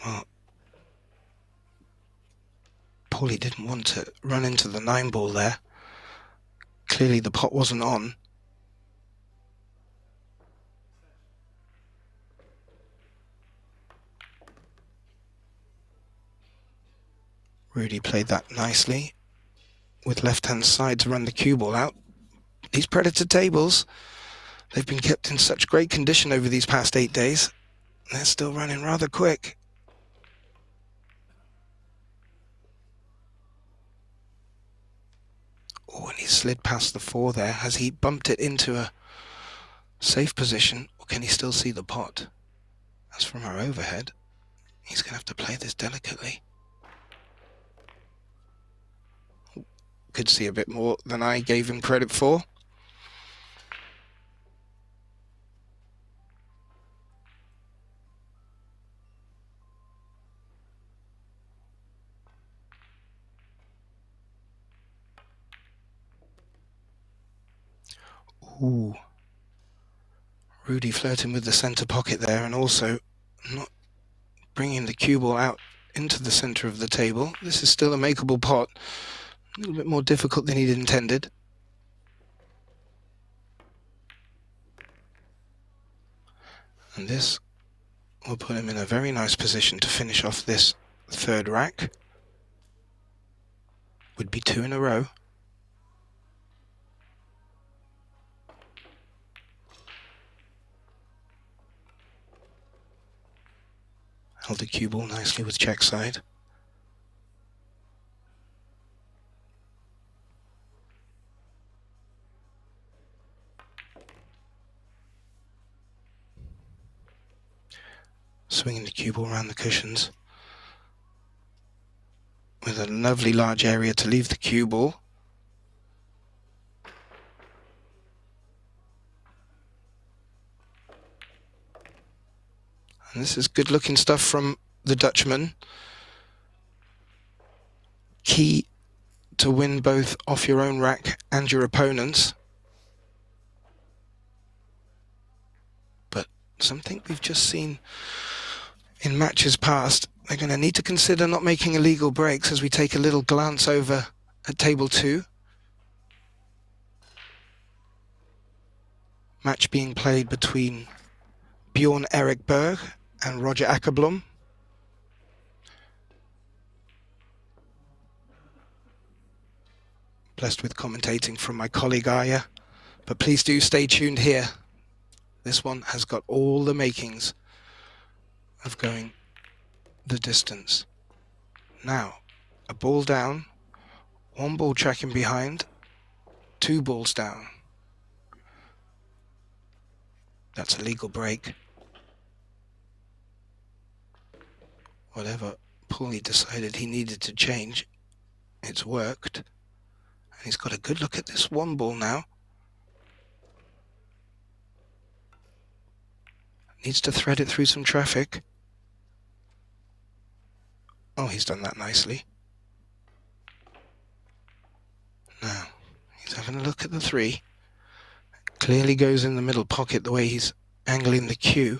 Well, Paulie didn't want to run into the 9 ball there. Clearly the pot wasn't on. Rudy played that nicely with left-hand side to run the cue ball out. These Predator tables, they've been kept in such great condition over these past 8 days. They're still running rather quick. Oh, and he slid past the 4 there. Has he bumped it into a safe position, or can he still see the pot? As from our overhead, he's going to have to play this delicately. Could see a bit more than I gave him credit for. Ooh. Rudy flirting with the centre pocket there, and also not bringing the cue ball out into the centre of the table. This is still a makeable pot. A little bit more difficult than he'd intended. And this will put him in a very nice position to finish off this 3rd rack. Would be 2 in a row. Held the cue ball nicely with check side. Swinging the cue ball around the cushions with a lovely large area to leave the cue ball. And this is good looking stuff from the Dutchman. Key to win both off your own rack and your opponent's. But something we've just seen in matches past, they're going to need to consider not making illegal breaks as we take a little glance over at table 2. Match being played between Bjorn Erik Berg and Roger Ackerblom. Blessed with commentating from my colleague Aya, but please do stay tuned here. This one has got all the makings of going the distance. Now, a ball down, 1 ball tracking behind, 2 balls down. That's a legal break. Whatever Paulie decided he needed to change, it's worked. And he's got a good look at this 1 ball now. Needs to thread it through some traffic. he's done that nicely. Now, he's having a look at the 3. Clearly goes in the middle pocket the way he's angling the cue.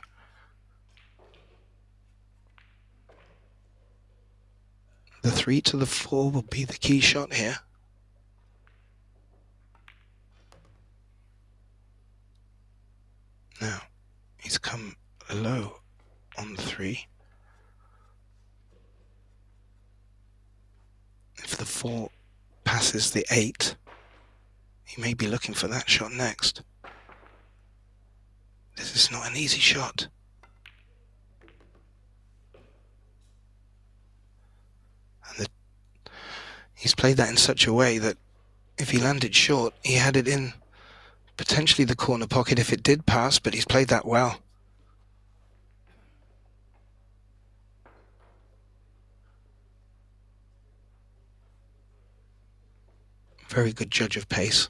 The 3 to the 4 will be the key shot here. Now, he's come low on the 3. If the 4 passes the 8, he may be looking for that shot next. This is not an easy shot. And he's played that in such a way that if he landed short, he had it in potentially the corner pocket if it did pass, but he's played that well. Very good judge of pace.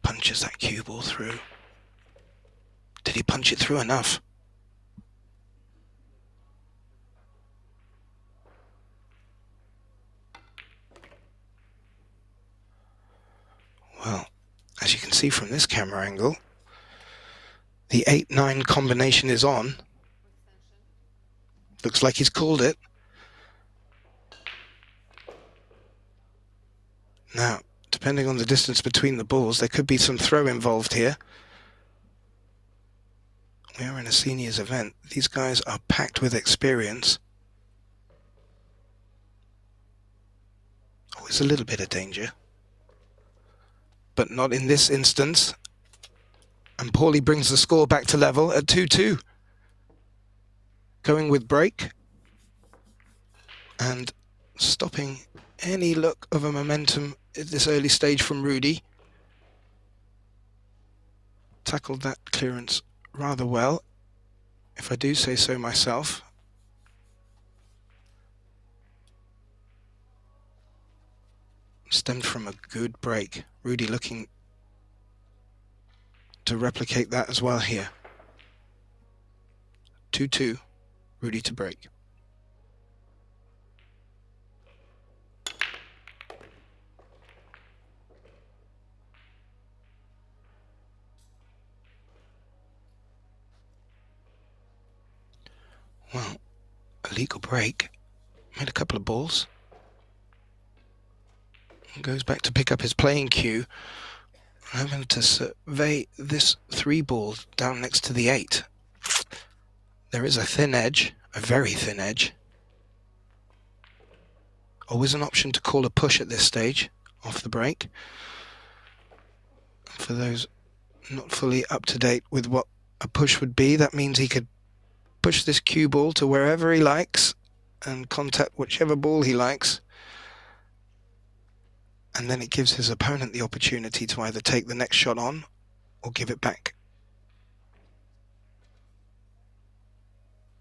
Punches that cue ball through. Did he punch it through enough? Well, as you can see from this camera angle, the 8-9 combination is on. Looks like he's called it. Now, depending on the distance between the balls, there could be some throw involved here. We are in a seniors event. These guys are packed with experience. Always a little bit of danger, but not in this instance. And Paulie brings the score back to level at 2-2. Going with break and stopping any look of a momentum at this early stage from Rudy. Tackled that clearance rather well, if I do say so myself. Stemmed from a good break. Rudy looking to replicate that as well here. 2-2, Rudy to break. Well, a legal break. Made a couple of balls. Goes back to pick up his playing cue. I'm having to survey this 3 ball down next to the 8. There is a thin edge, a very thin edge. Always an option to call a push at this stage, off the break. For those not fully up to date with what a push would be, that means he could push this cue ball to wherever he likes and contact whichever ball he likes. And then it gives his opponent the opportunity to either take the next shot on or give it back.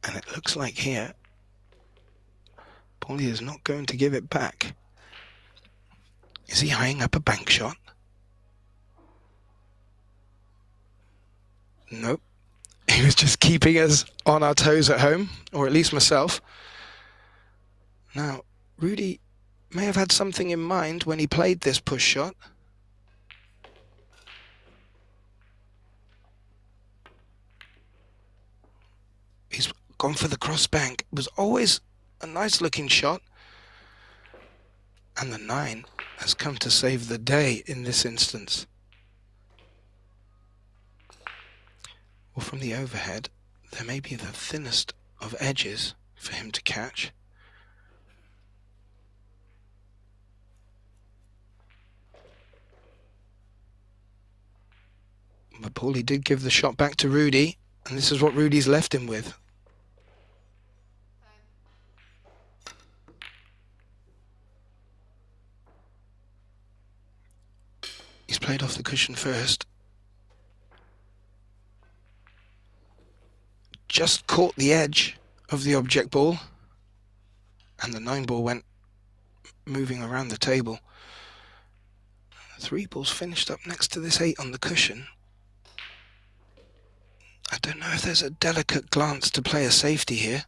And it looks like here, Paulie is not going to give it back. Is he eyeing up a bank shot? Nope. He was just keeping us on our toes at home, or at least myself. Now, Rudy may have had something in mind when he played this push shot. He's gone for the cross bank. It was always a nice looking shot. And the 9 has come to save the day in this instance. Well, from the overhead, there may be the thinnest of edges for him to catch. But Paulie did give the shot back to Rudy, and this is what Rudy's left him with. He's played off the cushion first. Just caught the edge of the object ball, and the 9 ball went moving around the table. 3 balls finished up next to this 8 on the cushion. I don't know if there's a delicate glance to play a safety here.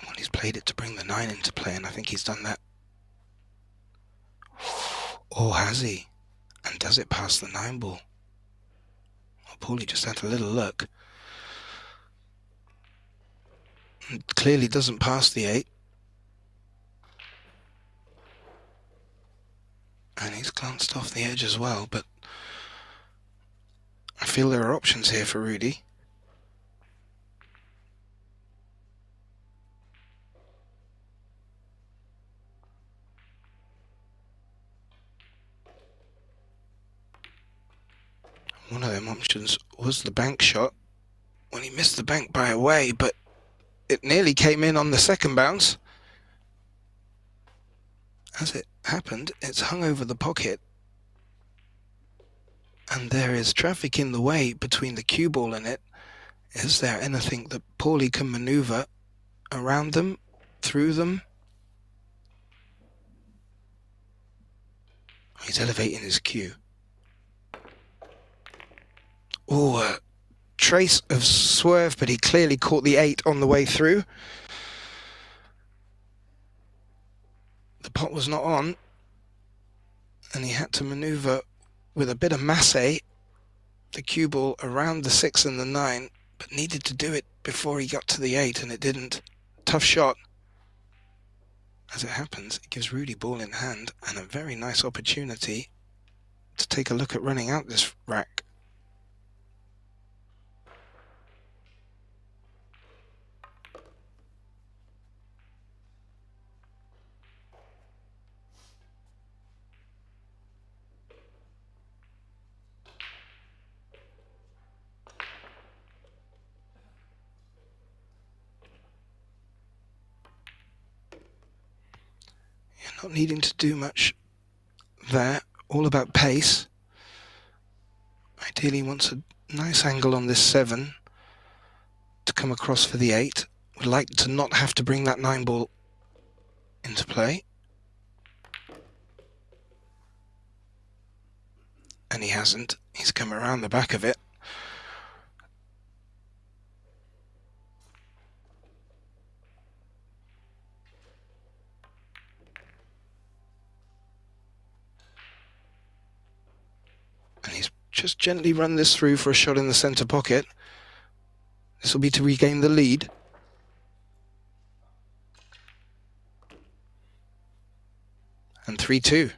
Well, he's played it to bring the 9 into play, and I think he's done that. Or has he? And does it pass the 9 ball? Well, Paulie just had a little look. It clearly doesn't pass the 8. And he's glanced off the edge as well, but I feel there are options here for Rudy. One of them options was the bank shot when he missed the bank by a way, but it nearly came in on the second bounce. As it happened, it's hung over the pocket, and there is traffic in the way between the cue ball and it. Is there anything that Paulie can maneuver around them, through them? He's elevating his cue. Oh, a trace of swerve, but he clearly caught the 8 on the way through. The pot was not on, and he had to maneuver with a bit of masse the cue ball around the 6 and the 9, but needed to do it before he got to the 8, and it didn't. Tough shot. As it happens, it gives Rudy ball in hand and a very nice opportunity to take a look at running out this rack. Not needing to do much there, all about pace. Ideally wants a nice angle on this 7 to come across for the 8. Would like to not have to bring that 9 ball into play. And he hasn't. He's come around the back of it. And he's just gently run this through for a shot in the centre pocket. This will be to regain the lead. And 3-2.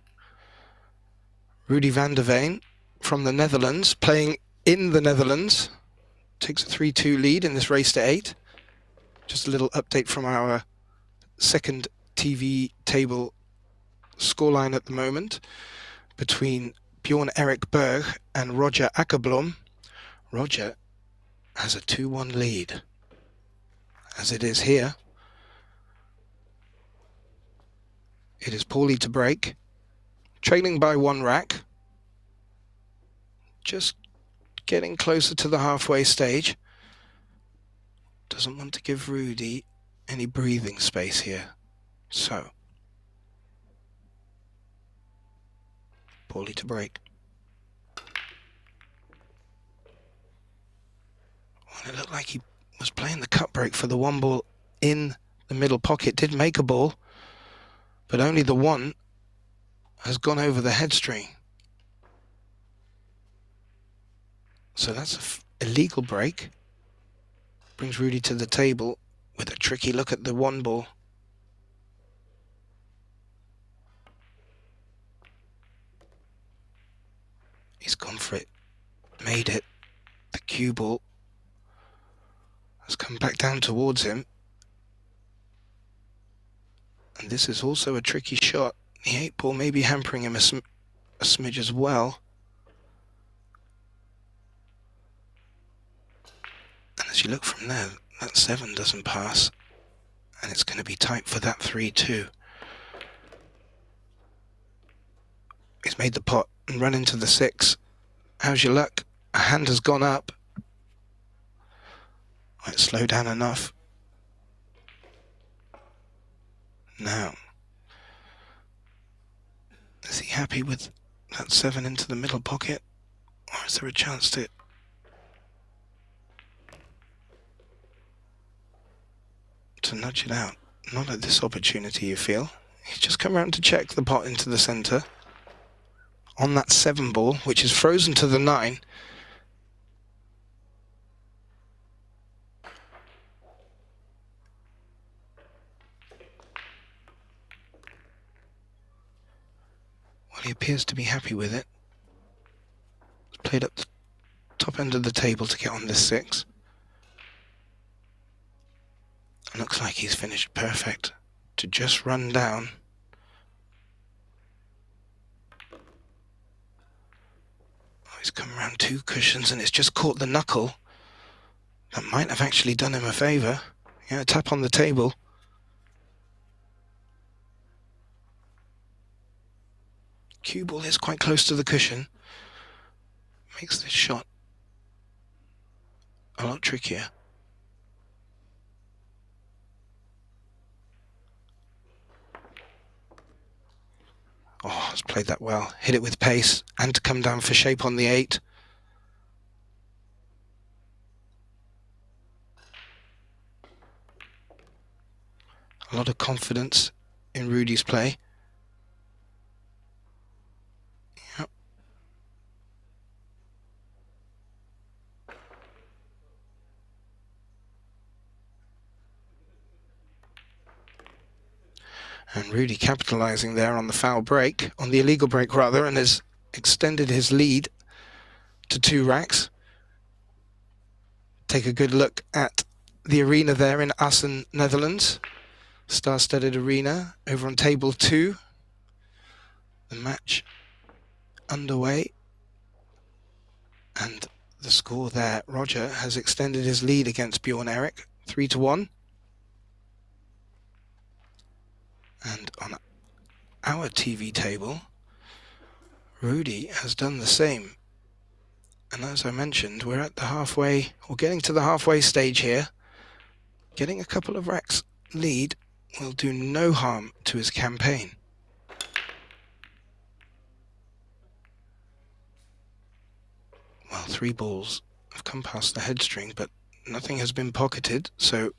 Rudy van der Veen from the Netherlands, playing in the Netherlands, takes a 3-2 lead in this race to 8. Just a little update from our second TV table scoreline at the moment between Bjorn Erik Berg and Roger Akkerblom. Roger has a 2-1 lead, as it is here. It is Paulie to break, trailing by 1 rack, just getting closer to the halfway stage. Doesn't want to give Rudy any breathing space here. So, Paulie to break. Well, it looked like he was playing the cut break for the 1 ball in the middle pocket. Did make a ball, but only the 1 has gone over the head string. So that's an illegal break. Brings Rudy to the table with a tricky look at the 1 ball. He's gone for it, made it. The cue ball has come back down towards him. And this is also a tricky shot. The 8 ball may be hampering him a smidge as well. And as you look from there, that 7 doesn't pass. And it's going to be tight for that 3-2. He's made the pot and run into the 6. How's your luck? A hand has gone up. Might slow down enough. Now, is he happy with that 7 into the middle pocket, or is there a chance to nudge it out? Not at this opportunity, you feel. He's just come around to check the pot into the centre on that 7 ball, which is frozen to the 9. Well, he appears to be happy with it. He's played up the top end of the table to get on this 6. And looks like he's finished perfect to just run down. Oh, he's come around 2 cushions and it's just caught the knuckle. That might have actually done him a favour. Yeah, tap on the table. Cue ball is quite close to the cushion. Makes this shot a lot trickier. Oh, has played that well. Hit it with pace and to come down for shape on the 8. A lot of confidence in Rudy's play. Yep. And Rudy capitalizing there on the foul break, on the illegal break rather, and has extended his lead to 2 racks. Take a good look at the arena there in Assen, Netherlands. Star-studded arena over on table 2. The match underway. And the score there, Roger has extended his lead against Bjorn Erik, 3-1. And on our TV table, Rudy has done the same. And as I mentioned, we're at the halfway, or getting to the halfway stage here. Getting a couple of racks lead will do no harm to his campaign. Well, 3 balls have come past the headstring, but nothing has been pocketed, so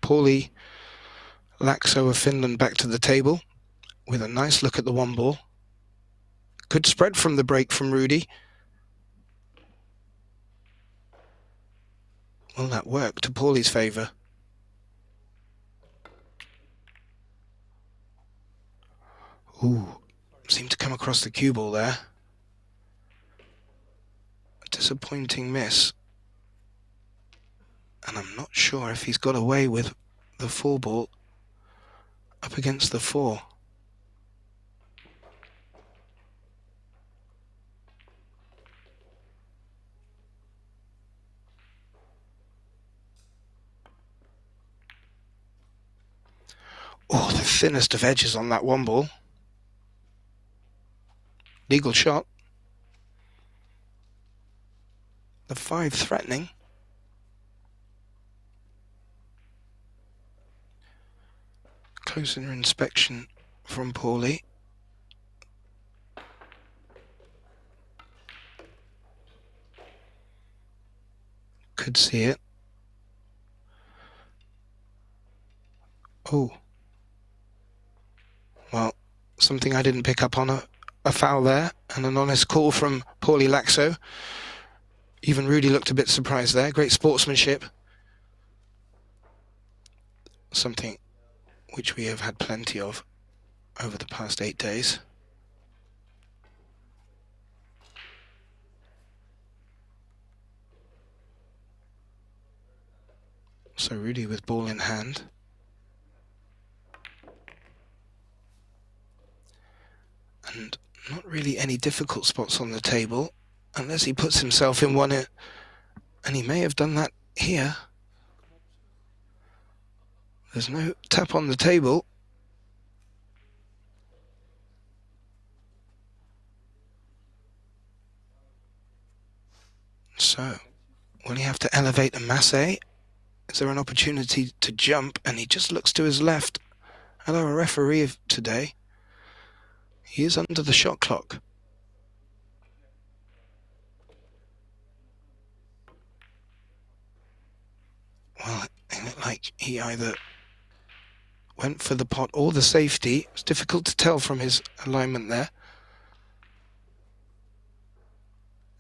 Paulie Laxo of Finland back to the table with a nice look at the 1 ball. Good spread from the break from Rudy. Will that work to Paulie's favour? Ooh, seemed to come across the cue ball there. A disappointing miss. And I'm not sure if he's got away with the 4 ball up against the 4. Oh, the thinnest of edges on that 1 ball. Legal shot. The 5 threatening. Closer inspection from Paulie. Could see it. Oh. Well, something I didn't pick up on, a foul there, and an honest call from Paulie Laxo. Even Rudy looked a bit surprised there. Great sportsmanship. Something which we have had plenty of over the past 8 days. So Rudy with ball in hand. And not really any difficult spots on the table, unless he puts himself in one, and he may have done that here. There's no tap on the table. So, will he have to elevate a masse? Is there an opportunity to jump? And he just looks to his left Hello, a referee of today. He is under the shot clock. Well, it looked like he either went for the pot or the safety. It's difficult to tell from his alignment there.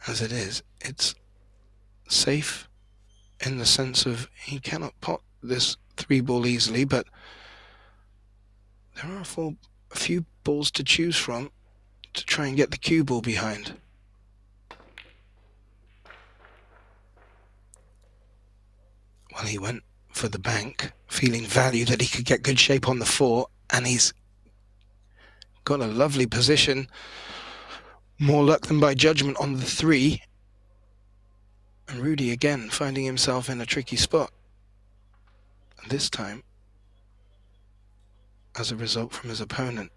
As it is, it's safe in the sense of he cannot pot this 3-ball easily, but there are a few balls to choose from to try and get the cue ball behind. Well, he went for the bank, feeling value that he could get good shape on the 4, and he's got a lovely position. More luck than by judgment on the 3. And Rudy again finding himself in a tricky spot. And this time, as a result from his opponent.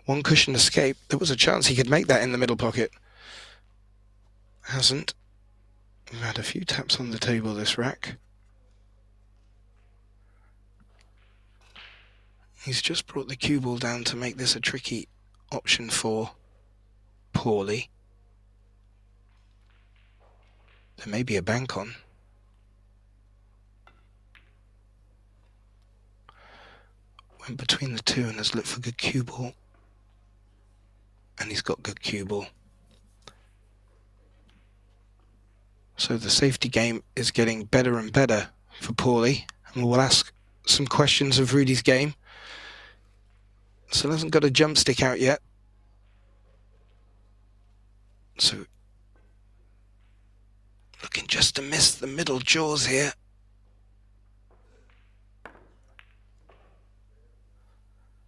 One cushion escape. There was a chance he could make that in the middle pocket. Hasn't. We've had a few taps on the table this rack. He's just brought the cue ball down to make this a tricky option for Paulie. There may be a bank on. Went between the 2 and has looked for good cue ball. And he's got good cue ball. So the safety game is getting better and better for Paulie. And we'll ask some questions of Rudy's game. Still hasn't got a jump stick out yet. So looking just to miss the middle jaws here.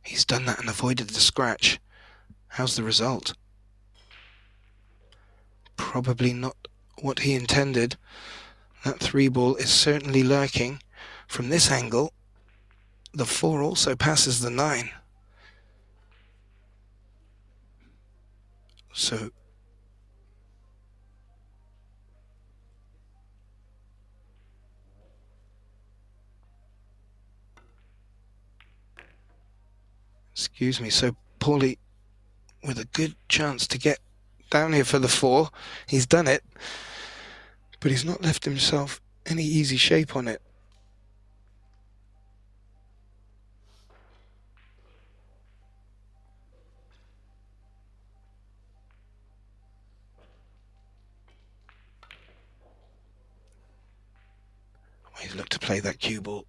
He's done that and avoided the scratch. How's the result? Probably not what he intended. That 3-ball is certainly lurking. From this angle, the 4 also passes the 9. So excuse me, so Paulie with a good chance to get down here for the 4. He's done it, but he's not left himself any easy shape on it. He's looked to play that cue ball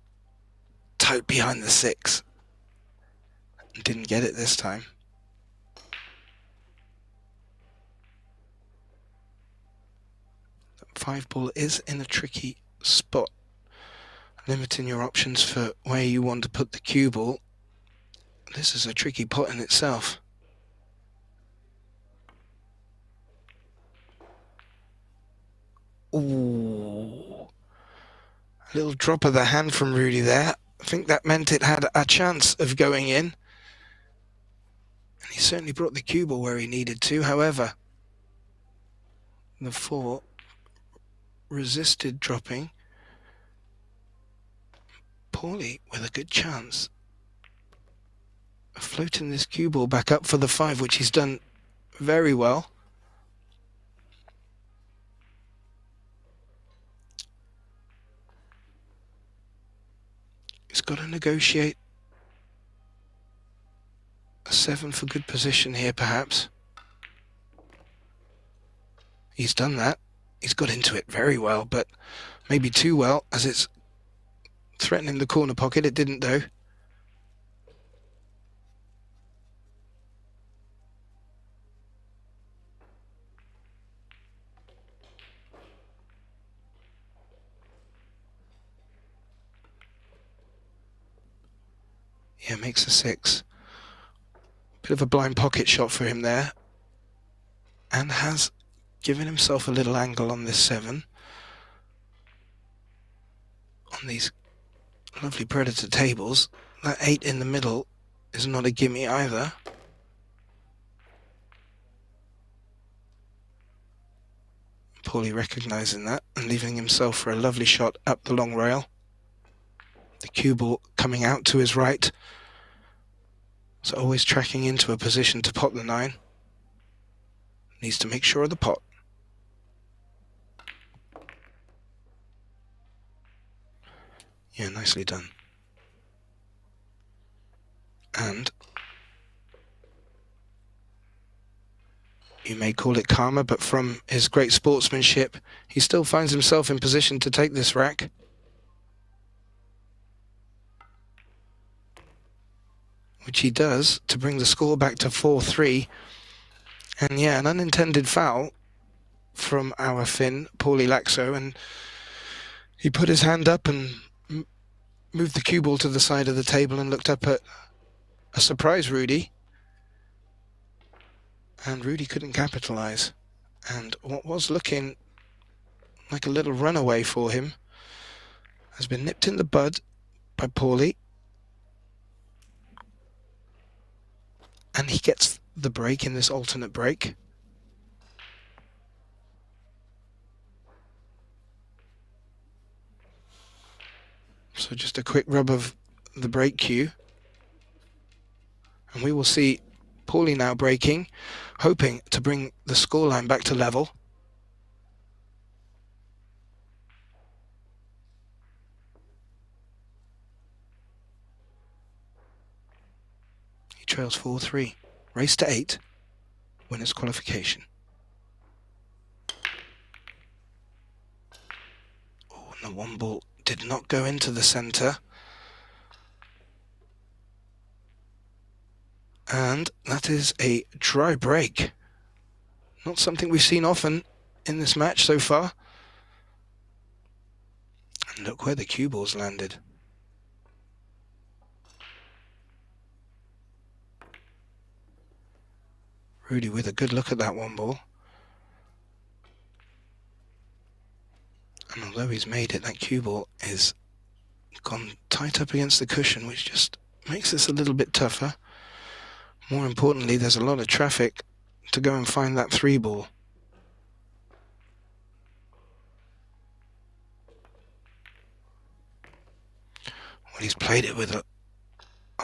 tight behind the 6. Didn't get it this time. That 5-ball is in a tricky spot, limiting your options for where you want to put the cue ball. This is a tricky pot in itself. Ooh. A little drop of the hand from Rudy there. I think that meant it had a chance of going in. And he certainly brought the cue ball where he needed to. However, the 4 resisted dropping. Paulie with a good chance of floating this cue ball back up for the 5, which he's done very well. He's got to negotiate a 7 for good position here, perhaps. He's done that. He's got into it very well, but maybe too well, as it's threatening the corner pocket. It didn't, though. Yeah, makes a 6. Bit of a blind pocket shot for him there. And has given himself a little angle on this 7. On these lovely predator tables. That 8 in the middle is not a gimme either. Paulie recognising that and leaving himself for a lovely shot up the long rail. The cue ball coming out to his right. So always tracking into a position to pot the 9. Needs to make sure of the pot. Yeah, nicely done. And you may call it karma, but from his great sportsmanship, he still finds himself in position to take this rack. Which he does to bring the score back to 4-3. And yeah, an unintended foul from our Finn, Paulie Laxo, and he put his hand up and moved the cue ball to the side of the table and looked up at a surprise Rudy. And Rudy couldn't capitalize. And what was looking like a little runaway for him has been nipped in the bud by Paulie. And he gets the break in this alternate break. So just a quick rub of the break cue. And we will see Paulie now breaking, hoping to bring the scoreline back to level. He trails 4-3. Race to 8. Winners qualification. Oh, and the one ball did not go into the center. And that is a dry break. Not something we've seen often in this match so far. And look where the cue ball's landed. Rudy with a good look at that one ball. And although he's made it, that cue ball is gone tight up against the cushion, which just makes this a little bit tougher. More importantly, there's a lot of traffic to go and find that 3 ball. Well, he's played it with a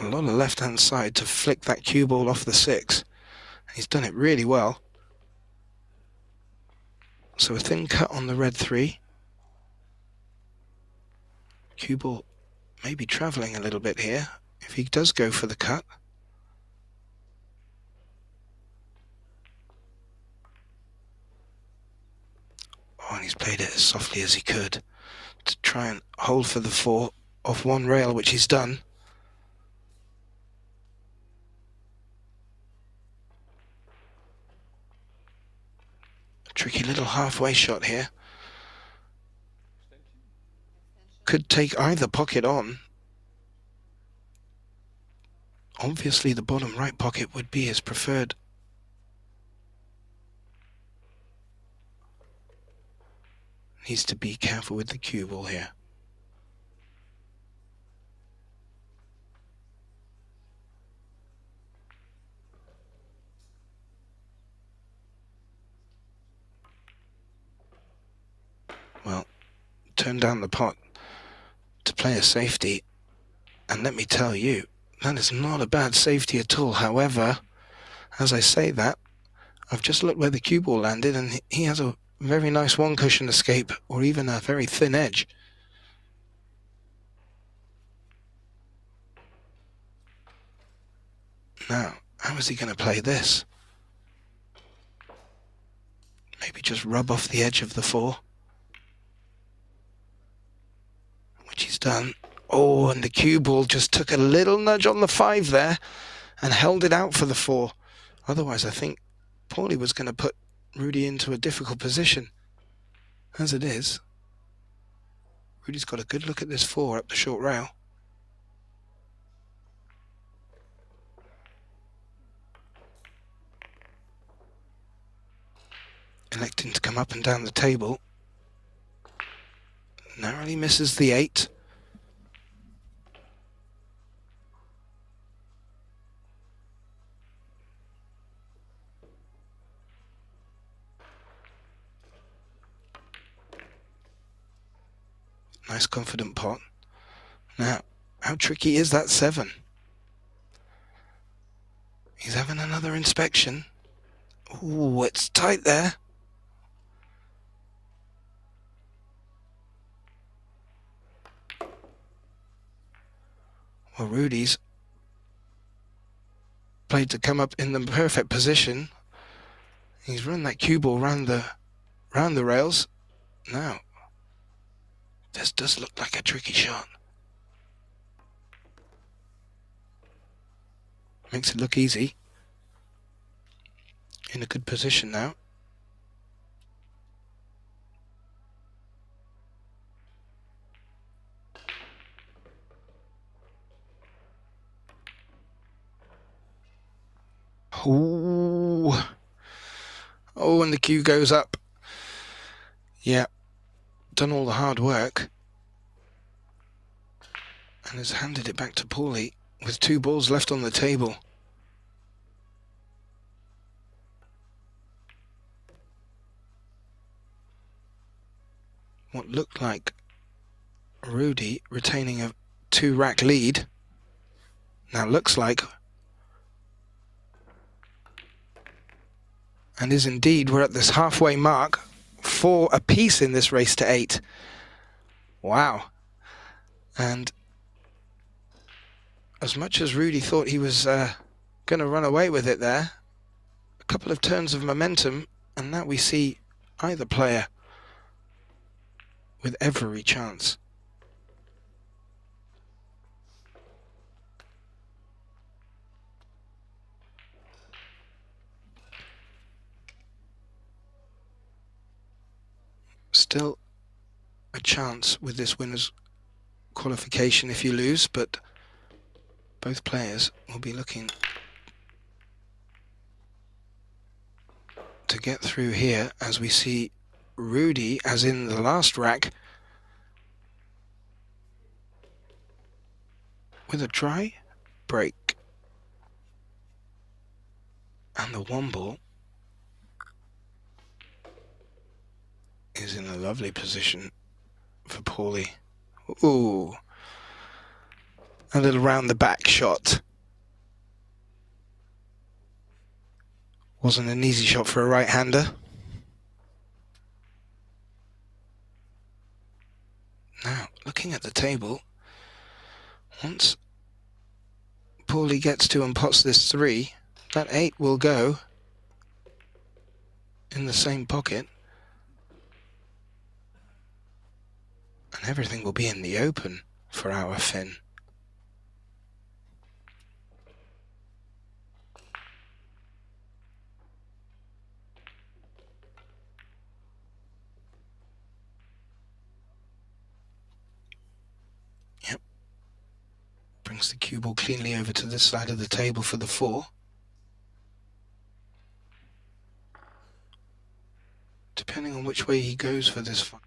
lot of left-hand side to flick that cue ball off the 6. He's done it really well. So a thin cut on the red 3. Cue ball may be travelling a little bit here if he does go for the cut. Oh, and he's played it as softly as he could to try and hold for the 4 off one rail, which he's done. A tricky little halfway shot here. Could take either pocket on. Obviously the bottom right pocket would be his preferred. Needs to be careful with the cue ball here. Well, turn down the pot to play a safety, and let me tell you, that is not a bad safety at all. However, as I say that, I've just looked where the cue ball landed, and he has a very nice one cushion escape, or even a very thin edge. Now, how is he going to play this? Maybe just rub off the edge of the 4. Which he's done. Oh, and the cue ball just took a little nudge on the 5 there and held it out for the 4. Otherwise, I think Paulie was going to put Rudy into a difficult position. As it is, Rudy's got a good look at this 4 up the short rail. Electing to come up and down the table. Narrowly misses the 8. Nice confident pot. Now, How tricky is that 7? He's having another inspection. Ooh, it's tight there. Well, Rudy's played to come up in the perfect position. He's run that cue ball round the rails. Now, this does look like a tricky shot. Makes it look easy. In a good position now. Ooh. Oh, and the cue goes up. Yeah, done all the hard work. And has handed it back to Paulie with 2 balls left on the table. What looked like Rudy retaining a 2-rack lead. Now looks like, and is indeed, we're at this halfway mark, 4 apiece in this race to 8. Wow. And as much as Rudy thought he was going to run away with it there, a couple of turns of momentum, and now we see either player with every chance. Still a chance with this winner's qualification if you lose, but both players will be looking to get through here as we see Rudy, as in the last rack, with a dry break. And the 1 ball is in a lovely position for Paulie. Ooh. A little round the back shot. Wasn't an easy shot for a right-hander. Now, looking at the table, once Paulie gets to and pots this 3, that 8 will go in the same pocket. And everything will be in the open for our Finn. Yep. Brings the cue ball cleanly over to this side of the table for the 4. Depending on which way he goes for this fight.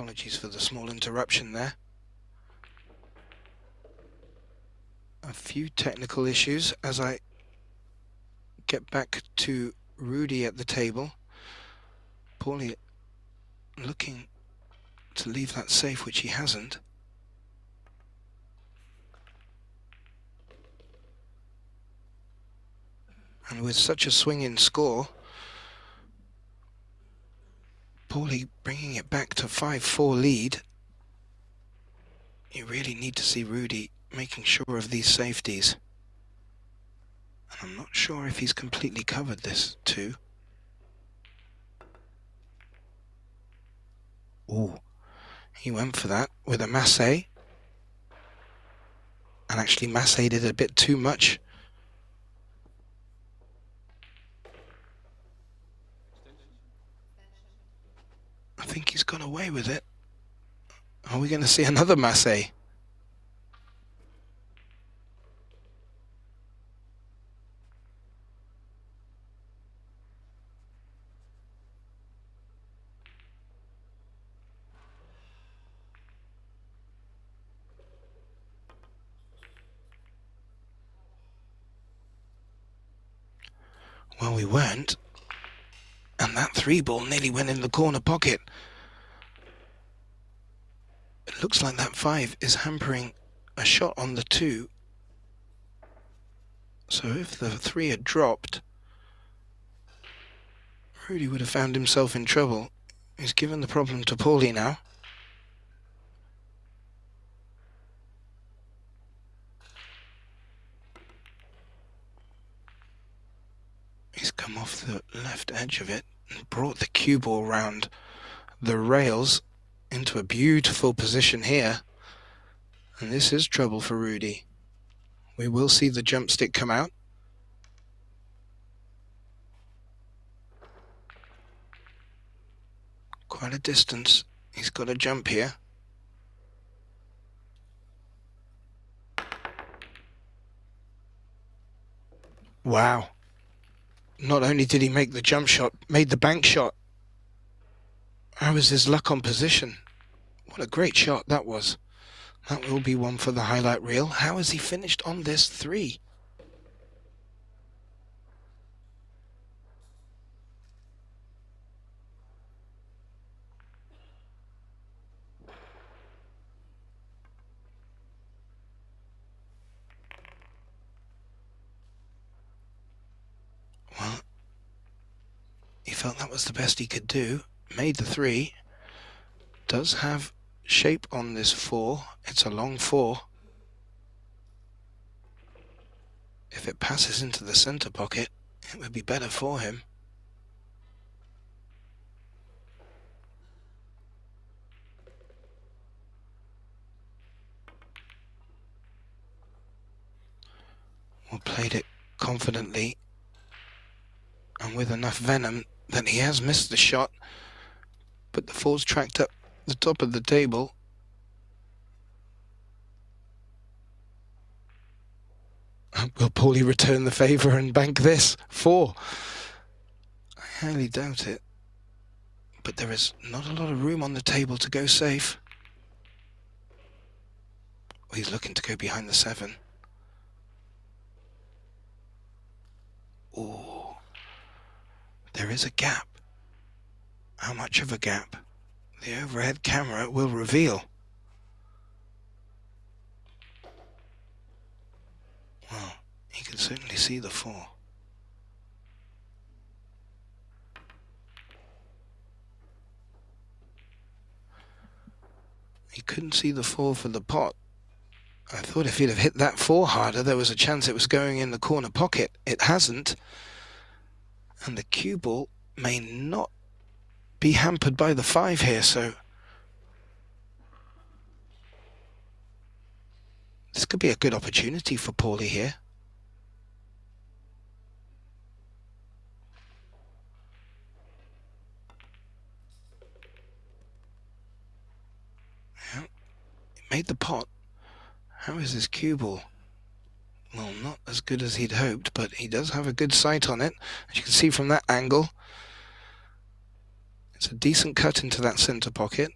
Apologies for the small interruption there. A few technical issues as I get back to Rudy at the table. Paulie looking to leave that safe, which he hasn't. And with such a swinging score, Paulie bringing it back to 5-4 lead. You really need to see Rudy making sure of these safeties. And I'm not sure if he's completely covered this too. Ooh, he went for that with a masse. And actually masse did a bit too much. I think he's gone away with it. Are we going to see another masse? Well, we weren't. And that 3-ball nearly went in the corner pocket. It looks like that 5 is hampering a shot on the 2. So if the 3 had dropped, Rudy would have found himself in trouble. He's given the problem to Paulie now. He's come off the left edge of it and brought the cue ball round the rails into a beautiful position here. And this is trouble for Rudy. We will see the jump stick come out. Quite a distance. He's got to jump here. Wow. Not only did he make the jump shot, made the bank shot. How was his luck on position? What a great shot that was. That will be one for the highlight reel. How has he finished on this 3? Well, he felt that was the best he could do. Made the 3. Does have shape on this 4. It's a long 4. If it passes into the center pocket, it would be better for him. Well, played it confidently and with enough venom that he has missed the shot, but the 4's tracked up the top of the table. Will Paulie return the favour and bank this 4? I highly doubt it, but there is not a lot of room on the table to go safe. Well, he's looking to go behind the 7. Ooh, there is a gap. How much of a gap? The overhead camera will reveal. Well, he can certainly see the 4. He couldn't see the 4 for the pot. I thought if he'd have hit that 4 harder, there was a chance it was going in the corner pocket. It hasn't. And the cue ball may not be hampered by the 5 here, so this could be a good opportunity for Paulie here. Yeah, he made the pot. How is his cue ball? Well, not as good as he'd hoped, but he does have a good sight on it. As you can see from that angle, it's a decent cut into that center pocket.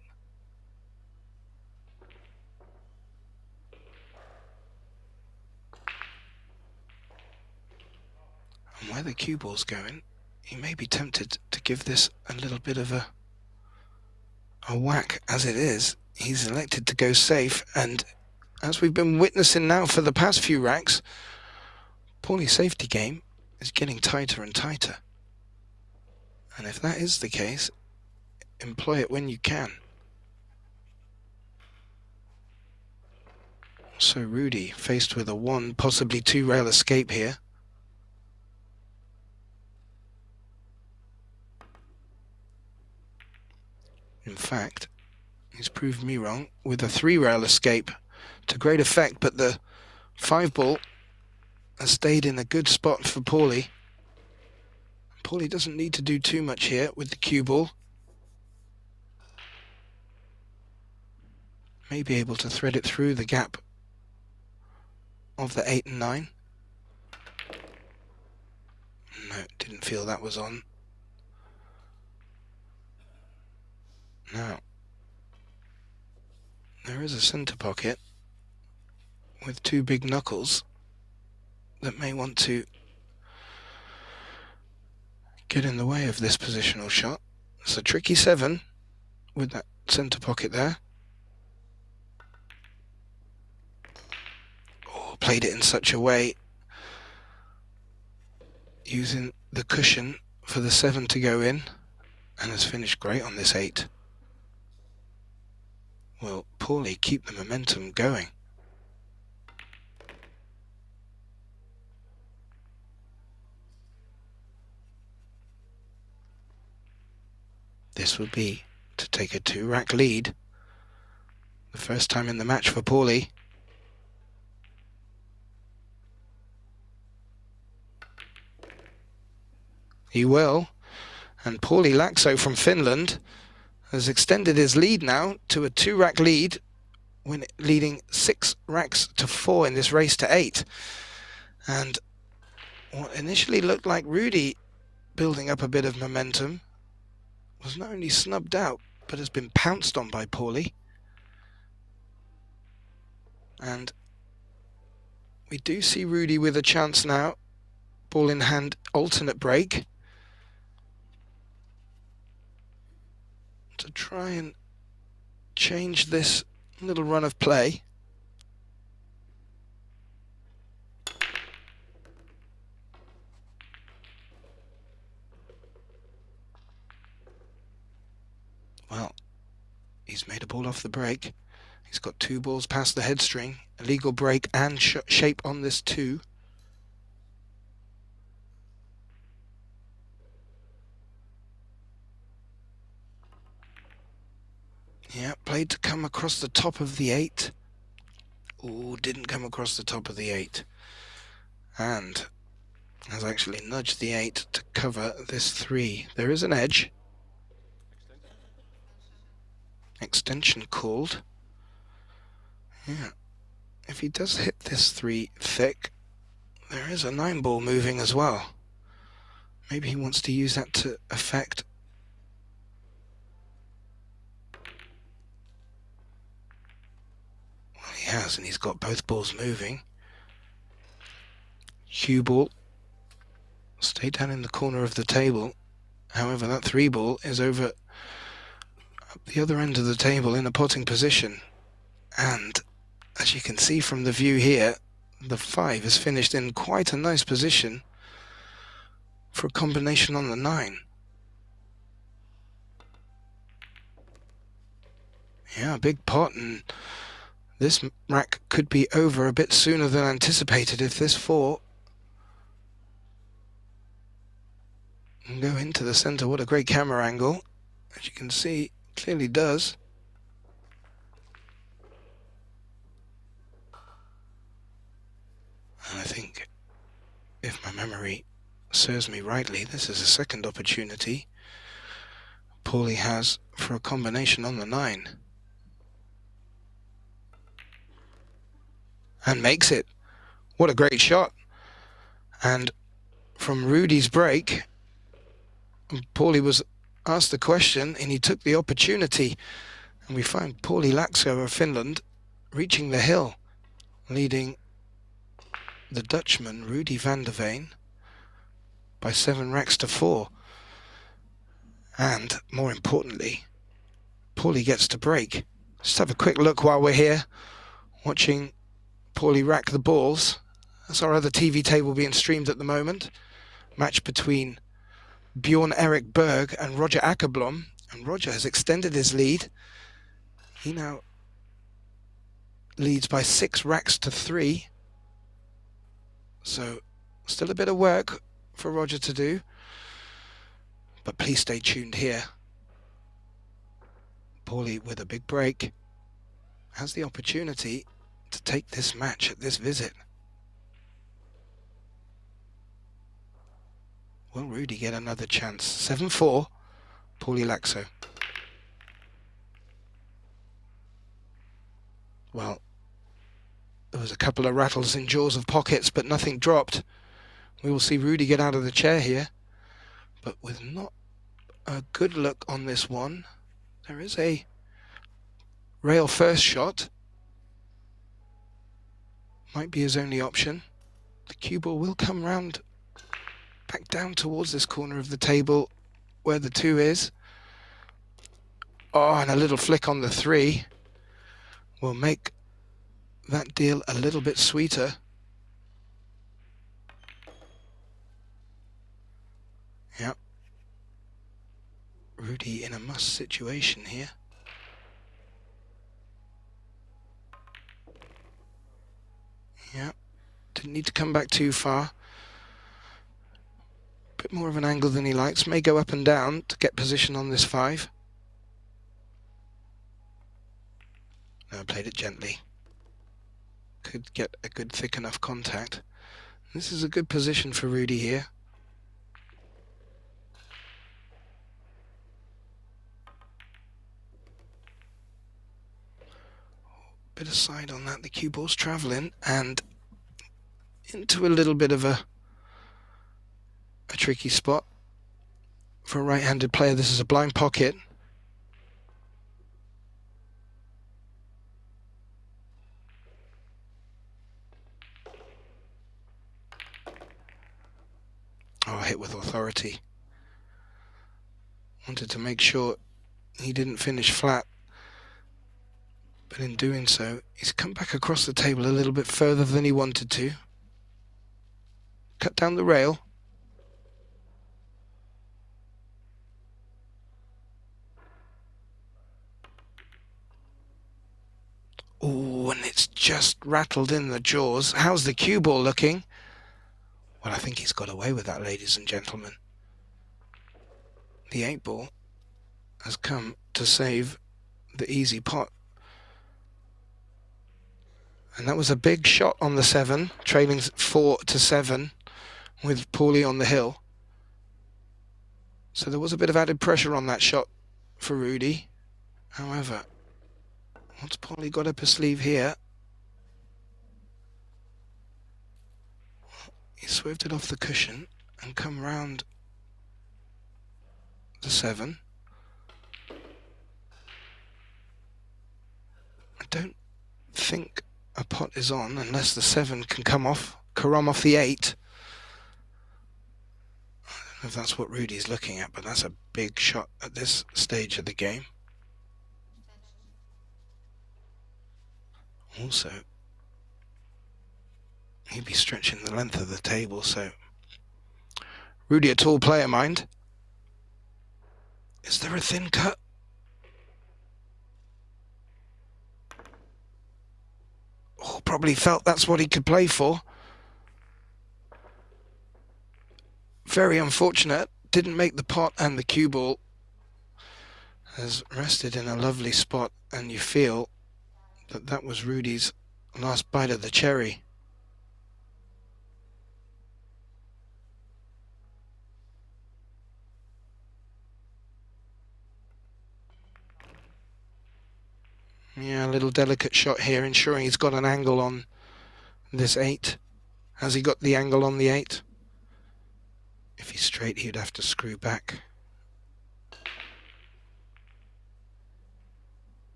where the cue ball's going, he may be tempted to give this a little bit of a whack. As it is, he's elected to go safe, and as we've been witnessing now for the past few racks, Paulie's safety game is getting tighter and tighter. And if that is the case, employ it when you can. So Rudy faced with a 1, possibly 2 rail escape here. In fact, he's proved me wrong with a 3 rail escape to great effect, but the 5 ball has stayed in a good spot for Paulie. Paulie doesn't need to do too much here with the cue ball. May be able to thread it through the gap of the 8 and 9. No, didn't feel that was on. Now, there is a centre pocket with 2 big knuckles that may want to get in the way of this positional shot. It's a tricky 7 with that centre pocket there. Oh, played it in such a way, using the cushion for the 7 to go in, and has finished great on this 8. Will Paulie keep the momentum going? This would be to take a 2-rack lead. The first time in the match for Paulie. He will. And Paulie Laxo from Finland has extended his lead now to a 2-rack lead, when leading 6 racks to 4 in this race to 8. And what initially looked like Rudy building up a bit of momentum was not only snubbed out, but has been pounced on by Paulie. And we do see Rudy with a chance now. Ball in hand, alternate break, to try and change this little run of play. Well, he's made a ball off the break. He's got 2 balls past the headstring, a legal break and shape on this 2. Yeah, played to come across the top of the 8. Ooh, didn't come across the top of the 8. And has actually nudged the 8 to cover this 3. There is an edge. Extension called. Yeah, if he does hit this 3 thick, there is a 9 ball moving as well. Maybe he wants to use that to affect. Well, he has, and he's got both balls moving. Cue ball stay down in the corner of the table. However, that 3 ball is over at the other end of the table in a potting position. And as you can see from the view here, the 5 is finished in quite a nice position for a combination on the 9. Yeah, a big pot, and this rack could be over a bit sooner than anticipated if this 4 can go into the center. What a great camera angle. As you can see, clearly does. And I think, if my memory serves me rightly, this is a second opportunity Paulie has for a combination on the 9. And makes it. What a great shot. And from Rudy's break, Paulie was asked the question and he took the opportunity. And we find Paulie Laxo of Finland reaching the hill, leading the Dutchman Rudy van der Veen by 7 racks to 4. And, more importantly, Paulie gets to break. Just have a quick look while we're here, watching Paulie rack the balls. That's our other TV table being streamed at the moment. Match between Bjorn Erik Berg and Roger Ackerblom. And Roger has extended his lead. He now leads by 6 racks to 3. So, still a bit of work for Roger to do. But please stay tuned here. Paulie, with a big break, has the opportunity to take this match at this visit. Will Rudy get another chance? 7-4, Paulie Laxo. Well, there was a couple of rattles in jaws of pockets, but nothing dropped. We will see Rudy get out of the chair here, but with not a good look on this one. There is a rail first shot. Might be his only option. The cue ball will come round back down towards this corner of the table where the 2 is. Oh, and a little flick on the 3 will make that deal a little bit sweeter. Yep. Rudy in a must situation here. Yep. Didn't need to come back too far. Bit more of an angle than he likes. May go up and down to get position on this 5. No, played it gently. Could get a good thick enough contact. This is a good position for Rudy here. Bit of side on that. The cue ball's travelling and into a little bit of a tricky spot for a right-handed player. This is a blind pocket. Oh, hit with authority. Wanted to make sure he didn't finish flat, but in doing so, he's come back across the table a little bit further than he wanted to. Cut down the rail. Oh, and it's just rattled in the jaws. How's the cue ball looking? Well, I think he's got away with that, ladies and gentlemen. The 8 ball has come to save the easy pot. And that was a big shot on the 7, trailing 4-7 with Paulie on the hill. So there was a bit of added pressure on that shot for Rudy. However, what's Paulie got up his sleeve here? He swerved it off the cushion and come round the 7. I don't think a pot is on unless the 7 can come off the 8. I don't know if that's what Rudy's looking at, but that's a big shot at this stage of the game. Also, he'd be stretching the length of the table, so Rudy, a tall player, mind. Is there a thin cut? Oh, probably felt that's what he could play for. Very unfortunate. Didn't make the pot, and the cue ball has rested in a lovely spot, and you feel that that was Rudy's last bite of the cherry. Yeah, a little delicate shot here, ensuring he's got an angle on this 8. Has he got the angle on the 8? If he's straight, he'd have to screw back.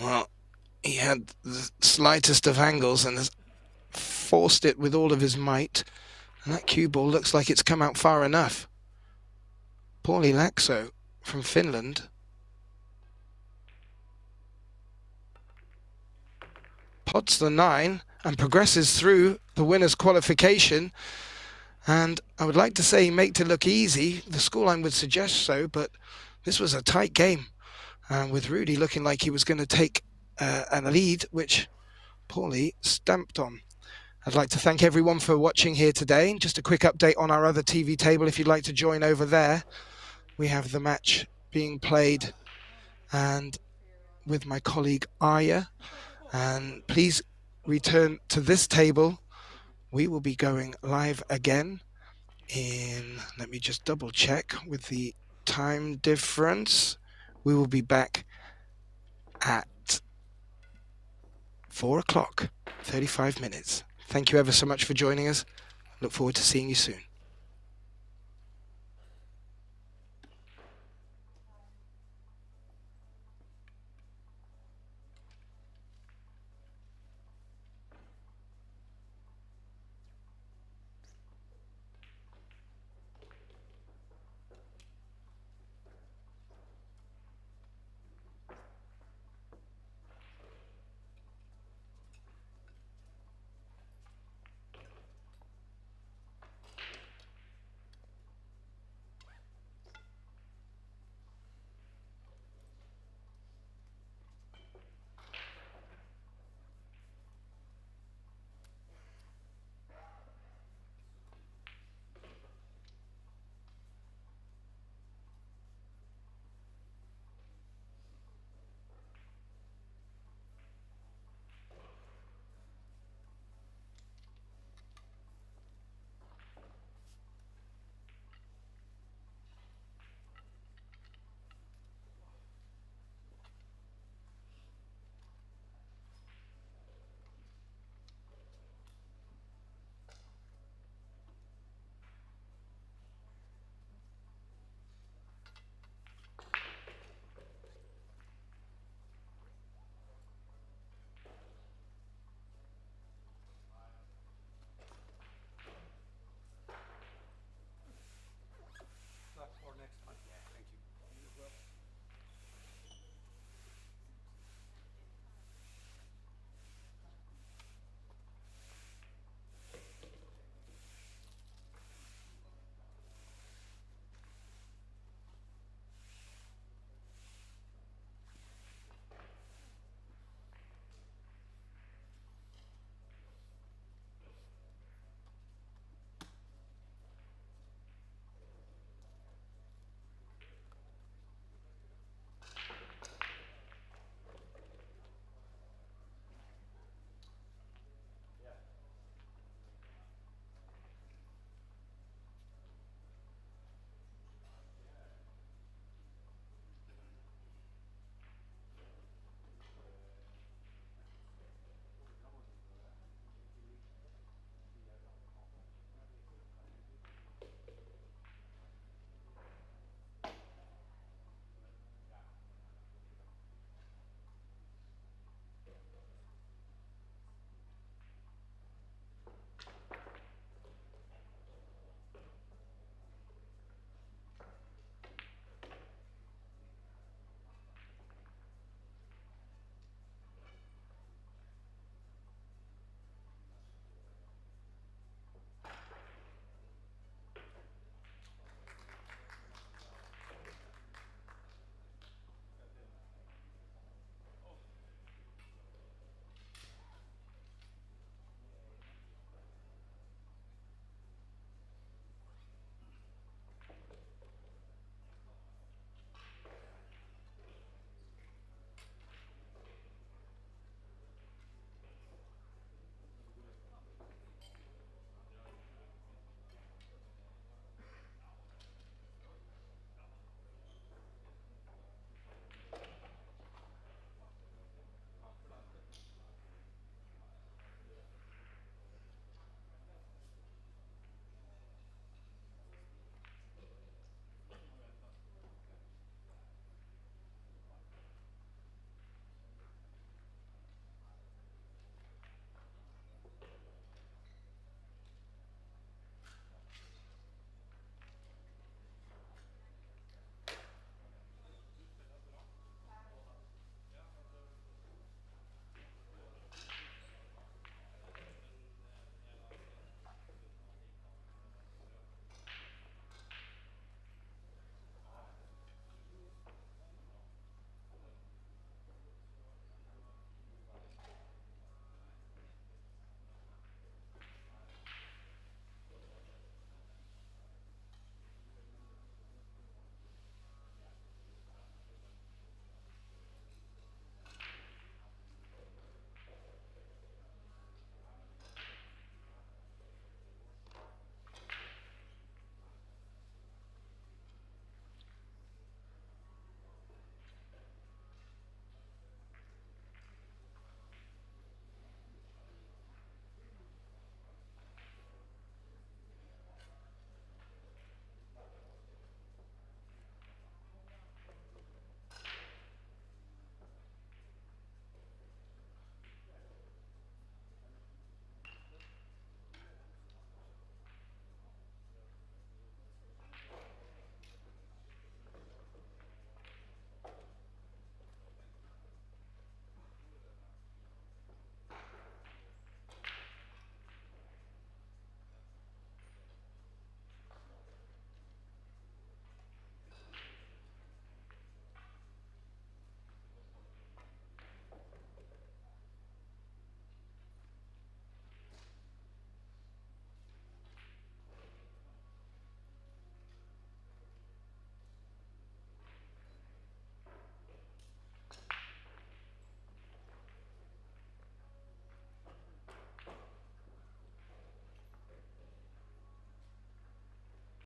Well, he had the slightest of angles and has forced it with all of his might. And that cue ball looks like it's come out far enough. Poorly Laxo from Finland. Pots the 9 and progresses through the winner's qualification. And I would like to say he made it look easy. The scoreline would suggest so, but this was a tight game. With Rudy looking like he was going to take a lead, which Paulie stamped on. I'd like to thank everyone for watching here today. Just a quick update on our other TV table if you'd like to join over there. We have the match being played and with my colleague Aya. And please return to this table. We will be going live again in, let me just double check with the time difference. We will be back at 4 o'clock, 35 minutes. Thank you ever so much for joining us. Look forward to seeing you soon.